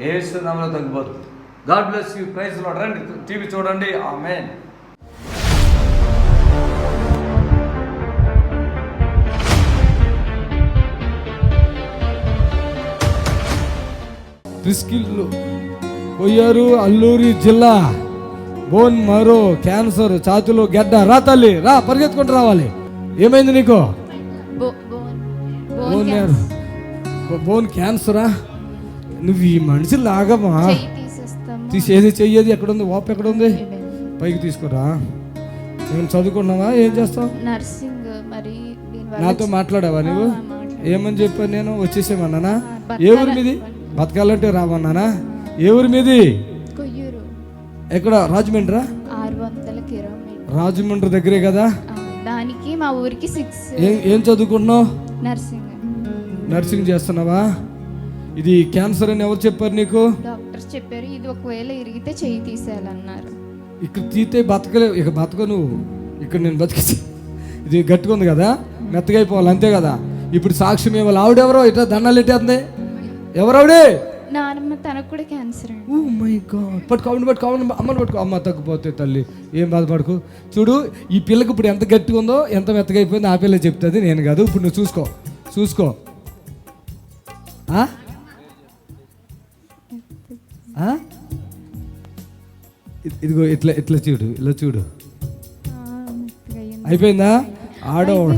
Speaker 1: యేసు నామములో తగ్గిపోతుంది. God bless you. Praise lord. రండి, టీవీ చూడండి. ఆమేన్. రిస్కిల్లు పోయారు. అల్లూరి జిల్లా బోన్ మరో క్యాన్సర్, ఛాతీలో గడ్డ. రా తల్లి, రా, పరిగెత్తుకుంటూ రావాలి. ఏమైంది నీకు? బోన్ క్యాన్సరా? నువ్వు ఈ మనిషి లాగమా? తీసేది చెయ్యేది ఎక్కడుంది? వాపు ఎక్కడుంది? పైకి తీసుకురా. నేను చదువుకున్నావా? ఏం చేస్తావు?
Speaker 13: నర్సింగ్. మరి
Speaker 1: నాతో మాట్లాడావా నువ్వు? ఏమని చెప్పాను నేను? వచ్చేసేమన్నానా? ఏ ఊరి మీది? బతకాలంటే రామన్నానా? ఏ ఊరి మీది?
Speaker 13: కొయ్యూరు.
Speaker 1: ఎక్కడ? రాజమండ్రా?
Speaker 13: 600 కిలోమీటర్.
Speaker 1: రాజమండ్రి దగ్గరే కదా.
Speaker 13: దానికి మా ఊరికి 6.
Speaker 1: ఏం చదువుకుంటున్నావు?
Speaker 13: నర్సింగ్.
Speaker 1: నర్సింగ్ చేస్తున్నావా? ఇది క్యాన్సర్ అని ఎవరు చెప్పారు నీకు?
Speaker 13: డాక్టర్స్ చెప్పారు. ఇది ఒకవేళ ఇరిగితే చెయ్యి తీసేయాలన్నారు.
Speaker 1: ఇక్కడ తీతే బతకలేవు. ఇక బతక నువ్వు. ఇక్కడ నేను బతికి ఇది గట్టిగా ఉంది కదా, మెత్తగా అయిపోవాలి, అంతే కదా. ఇప్పుడు సాక్ష్యం ఇవ్వాలి. ఆవిడెవరో ఇట్లా దండాలు ఎట్టేస్తుంది. ఎవరావిడే?
Speaker 13: నానమ్మ, తనకు కూడా క్యాన్సర్.
Speaker 1: Oh my God. పట్టుకోండి, అమ్మని పట్టుకో. అమ్మ తగ్గిపోతే తల్లి, ఏం బాధపడకు. చూడు, ఈ పిల్లకి ఇప్పుడు ఎంత గట్టిగా ఉందో, ఎంత మెత్తగా అయిపోయిందో ఆ పిల్ల చెప్తుంది, నేను కాదు. ఇప్పుడు నువ్వు చూసుకో. ఇదిగో ఇట్లా చూడు, ఇలా చూడు. అయిపోయిందా? ఆడవాడు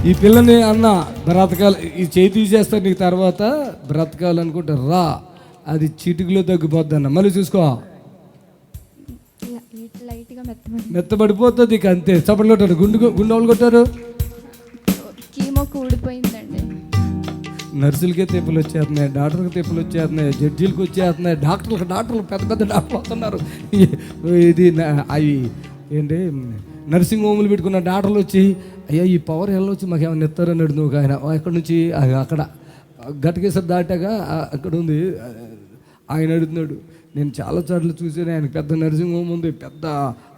Speaker 1: ఈ పిల్లని అన్న బ్రతకాలి, ఈ చేయి తీసేస్తారు నీకు, తర్వాత బ్రతకాలనుకుంటే రా, అది చిటికలో తగ్గిపోద్ది అన్న. మళ్ళీ చూసుకో, మెత్తబడిపోతుంది ఇక, అంతే. చప్పట్లు కొట్టారు, గుండె వాళ్ళు కొట్టారు.
Speaker 13: కీమో కూడిపోయిందండి.
Speaker 1: నర్సులకే తెప్పులు వచ్చేస్తున్నాయి, డాక్టర్కి తెప్పులు వచ్చేస్తున్నాయి, జడ్జీలకు వచ్చేస్తున్నాయి, డాక్టర్లు పెద్ద డాక్టర్లు వస్తున్నారు. ఇది అవి ఏంటి, నర్సింగ్ హోమ్లు పెట్టుకున్న డాక్టర్లు వచ్చి, అయ్యా ఈ పవర్ వెళ్ళొచ్చి మాకు ఏమైనా ఇస్తారన్నాడు. నువ్వు ఆయన ఎక్కడి నుంచి, అక్కడ గట్కేసరి దాటాగా అక్కడ ఉంది. ఆయన అడుగుతున్నాడు. నేను చాలాసార్లు చూసాను, ఆయనకు పెద్ద నర్సింగ్ హోమ్ ఉంది, పెద్ద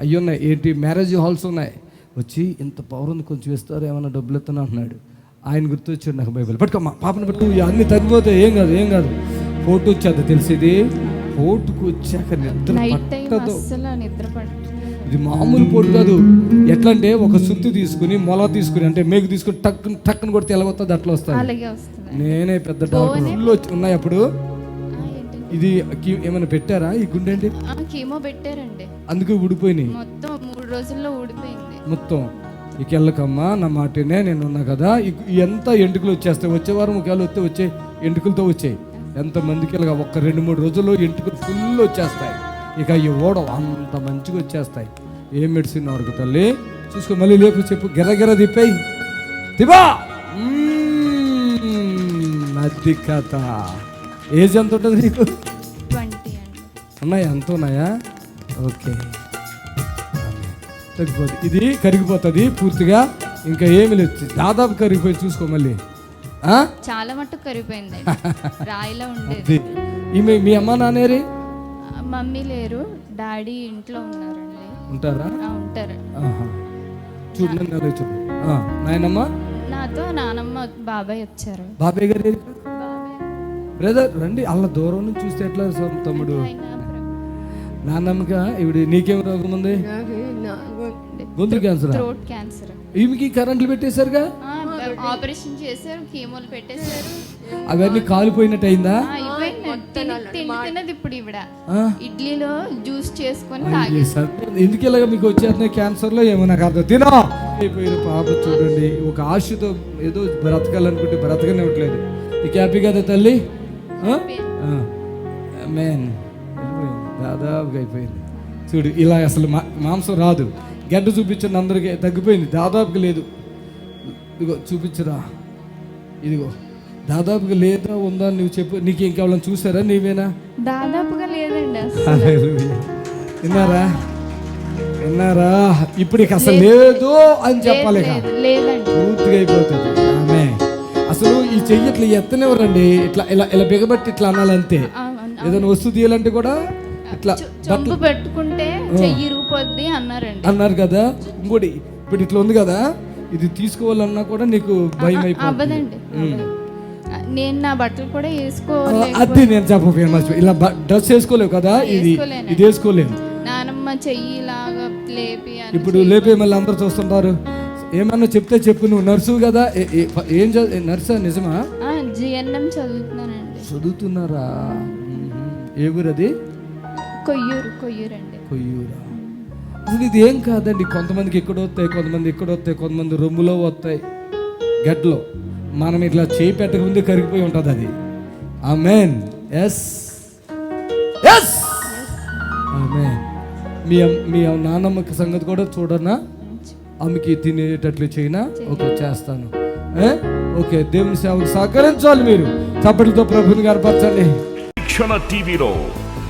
Speaker 1: అవి ఉన్నాయి, ఏంటి మ్యారేజ్ హాల్స్ ఉన్నాయి. వచ్చి ఇంత పవర్ ఉంది, కొంచెం ఇస్తారు, ఏమైనా డబ్బులు ఇస్తాను అంటున్నాడు. ఆయన గుర్తొచ్చాడు నాకు. బైబిల్ పట్టుకోమ్మా, పాపను పట్టుకో, అన్ని తగ్గిపోతాయి, ఏం కాదు. ఫోటో వచ్చేది తెలిసేది. ఫోటోకి వచ్చాక నిద్ర పట్టదు. ఇది మామూలు పోటు కాదు. ఎట్లా అంటే ఒక సుత్తి తీసుకుని, మొల తీసుకుని, అంటే మేకు తీసుకుని టక్కుని కొడితే ఎలా వస్తుంది అట్లా వస్తుంది. నేనే పెద్ద డాక్టర్ ఉన్నాయి అప్పుడు. ఇది ఏమైనా పెట్టారా ఈ గుండె? అంటే
Speaker 13: కీమో పెట్టారండి, అందుకే
Speaker 1: ఊడిపోయినాయి.
Speaker 13: మొత్తం 3 రోజుల్లో ఊడిపోయింది
Speaker 1: మొత్తం. ఇక వెళ్ళకమ్మా, నా మాటనే, నేను ఉన్నా కదా. ఎంత ఎంటుకలు వచ్చేస్తాయి. వచ్చే వారం ఒకవేళ వచ్చే ఎంటుకలతో వచ్చాయి. ఎంతమందికి ఇలాగ ఒక్క 2-3 రోజుల్లో ఎంటుకలు ఫుల్ వచ్చేస్తాయి. ఇక ఈ ఓడ అంత మంచిగా వచ్చేస్తాయి. ఏ మెడిసిన్ వరకు తల్లి చూసుకో, మళ్ళీ లేపు, చెప్పు, గిర్ర తిప్పేయి, తిప్పా. అది కథ. ఏజ్ ఎంత ఉంటుంది నీకు?
Speaker 13: 20
Speaker 1: ఉన్నాయా? ఎంత ఉన్నాయా? ఓకే, తగ్గిపోతుంది. ఇది కరిగిపోతుంది పూర్తిగా, ఇంకా ఏమి లేదు, దాదాపు కరిగిపోయి. చూసుకో మళ్ళీ.
Speaker 13: చాలా మట్టుకు కరిగిపోయింది, రాయిలా ఉండేది.
Speaker 1: ఈమె మీ అమ్మ నాన్నేరి?
Speaker 13: మమ్మీ లేరు, డాడీ ఇంట్లో ఉన్నారండి.
Speaker 1: ఉంటారా?
Speaker 13: ఉంటారు.
Speaker 1: చూడండి, అదే చూడు. నాయనమ్మ? నాతో
Speaker 13: నానమ్మ, బాబాయ్ వచ్చారు.
Speaker 1: బాబాయ్ గారు బ్రదర్ రండి. అలా దూరం నుంచి చూస్తే ఎట్లా తమ్ముడు? నాన్నమ్మగా ఇవిడు నీకేం రోగం ఉంది? గొంతు క్యాన్సర్.
Speaker 13: Throat cancer.
Speaker 1: ఈమెకి కరెంట్లు పెట్టేశారుగా?
Speaker 13: ఆపరేషన్ చేశారు, కీమోలు పెట్టేశారు.
Speaker 1: అవన్నీ కాలిపోయినట్టు అయిందా?
Speaker 13: తిన్నది ఇప్పుడు ఇవిడ ఇడ్లీలో జ్యూస్ చేసుకొని
Speaker 1: ఎందుకు ఇలాగ మీకు వచ్చేస్తున్నాయి క్యాన్సర్ లో? ఏమో నాకు అర్థం. తినా అయిపోయిన పాప చూడండి, ఒక ఆశతో ఏదో బ్రతకాలనుకుంటే బ్రతకనివ్వట్లేదు. నీకు హ్యాపీ కదా తల్లి? దాదాపుగా అయిపోయింది. చూడు, ఇలా అసలు మాంసం రాదు. గడ్డ చూపించండి అందరికీ, తగ్గిపోయింది, దాదాపుగా లేదు. ఇదిగో చూపించరా, ఇదిగో దాదాపుగా లేదా ఉందా? నువ్వు చెప్పు, నీకు ఇంకెవరైనా చూసారా? నీవేనా?
Speaker 13: దాదాపుగా లేదండి.
Speaker 1: విన్నారా? ఇప్పుడు అసలు లేదు అని చెప్పాలి, పూర్తిగా అయిపోతుంది. ఆమె అసలు ఈ చెయ్యి ఇట్లా ఎత్తనివ్వరండి, ఇట్లా ఇలా ఇలా బిగబట్టి ఇట్లా అనాలంతే. ఏదైనా వస్తువు తీయాలంటే కూడా ఇట్లా
Speaker 13: పెట్టుకుంటే చెయ్యి రూపొద్ది
Speaker 1: అన్నారు కదా. ఇంకోటి ఇప్పుడు ఇట్లా ఉంది కదా, ఇది తీసుకోవాలన్నా కూడా నీకు భయం అయిపోతుంది.
Speaker 13: నేను నా బట్టలు కూడా వేసుకోవాలి.
Speaker 1: అది నేను చెప్పకపోయాను, మర్చిపోయి. ఇలా డ్రెస్ వేసుకోలేవు కదా, ఇది వేసుకోలేము.
Speaker 13: నానమ్మ చెయ్యి లాగా లేపి,
Speaker 1: ఇప్పుడు లేపే మళ్ళీ అందరు చూస్తుంటారు. ఏమన్నా చెప్తే చెప్పు, నువ్వు నర్సు కదా. ఏం నర్సా? నిజమా?
Speaker 13: జిఎన్ఎం చదువుతున్నానండి.
Speaker 1: చదువుతున్నారా? ఏ ఊరు అది?
Speaker 13: కొయ్యూరు అండి.
Speaker 1: కొయ్యూరా? అసలు ఇది ఏం కాదండి. కొంతమందికి ఇక్కడ వస్తాయి, కొంతమంది ఇక్కడ వస్తాయి, కొంతమంది రొమ్ములో వస్తాయి, గడ్డలో. మనం ఇట్లా చేయి పెట్టకముందే కరిగిపోయి ఉంటుంది అది. ఆమేన్. ఎస్ ఎస్ ఆమేన్. మీ నాన్నమ్మకి సంగతి కూడా చూడనా? ఆమెకి తినేటట్లు చేయనా? ఓకే, చేస్తాను. ఓకే, దేవుని సేవకు సహకరించాలి మీరు. చప్పట్లతో ప్రభుని గర్పరచండి.
Speaker 5: టీవీలో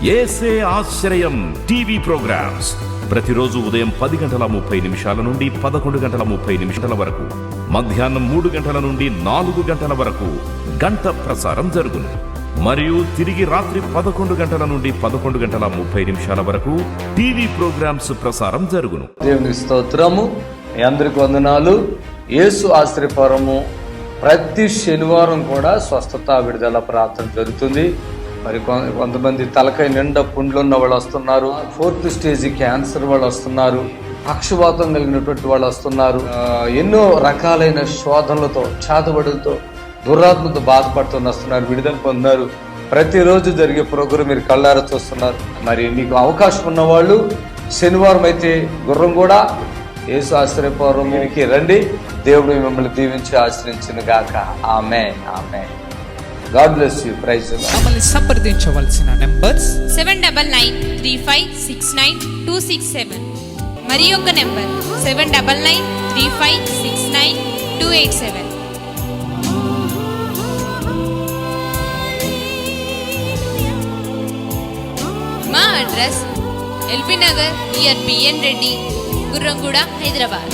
Speaker 5: యేసే ఆశ్రయం టీవీ ప్రోగ్రామ్స్ ప్రతిరోజు ఉదయం 10:30 నుండి 11:30 వరకు, మధ్యాహ్నం 3 గంటల నుండి 4 గంటల వరకు గంట ప్రసారం జరుగును. మరియు తిరిగి రాత్రి 11 గంటల నుండి 11:30 వరకు టీవీ ప్రోగ్రామ్స్ ప్రసారం జరుగును.
Speaker 14: దేవునికి స్తోత్రము. మీ అందరికి వందనాలు. యేసు ఆశ్రయపురము ప్రతి శనివారం కూడా స్వస్థత విడుదల ప్రార్థన జరుగుతుంది. మరి కొంతమంది తలకాయ నిండా పుండ్లు ఉన్న వాళ్ళు వస్తున్నారు, 4th స్టేజ్ క్యాన్సర్ వాళ్ళు వస్తున్నారు, పక్షవాతం కలిగినటువంటి వాళ్ళు వస్తున్నారు, ఎన్నో రకాలైన శోధనలతో, చేతబడులతో, దురాత్మతో బాధపడుతూ వస్తున్నారు, విడుదల పొందారు. ప్రతిరోజు జరిగే ప్రోగ్రాం మీరు కళ్ళారా చూస్తున్నారు. మరి మీకు అవకాశం ఉన్నవాళ్ళు శనివారం అయితే గుర్రం కూడా యేసు ఆశ్రయపురంకి రండి. దేవుడు మిమ్మల్ని దీవించి ఆశ్రయించును గాక. ఆమేన్, ఆమేన్. God bless you. Praise the Lord.
Speaker 15: మమ్మల్ని సంప్రదించవలసిన నంబర్స్
Speaker 16: 7993569267 మరి ఒక నంబర్ 7993569287. మా address LB Nagar near BN Reddy, Gurramguda, Hyderabad.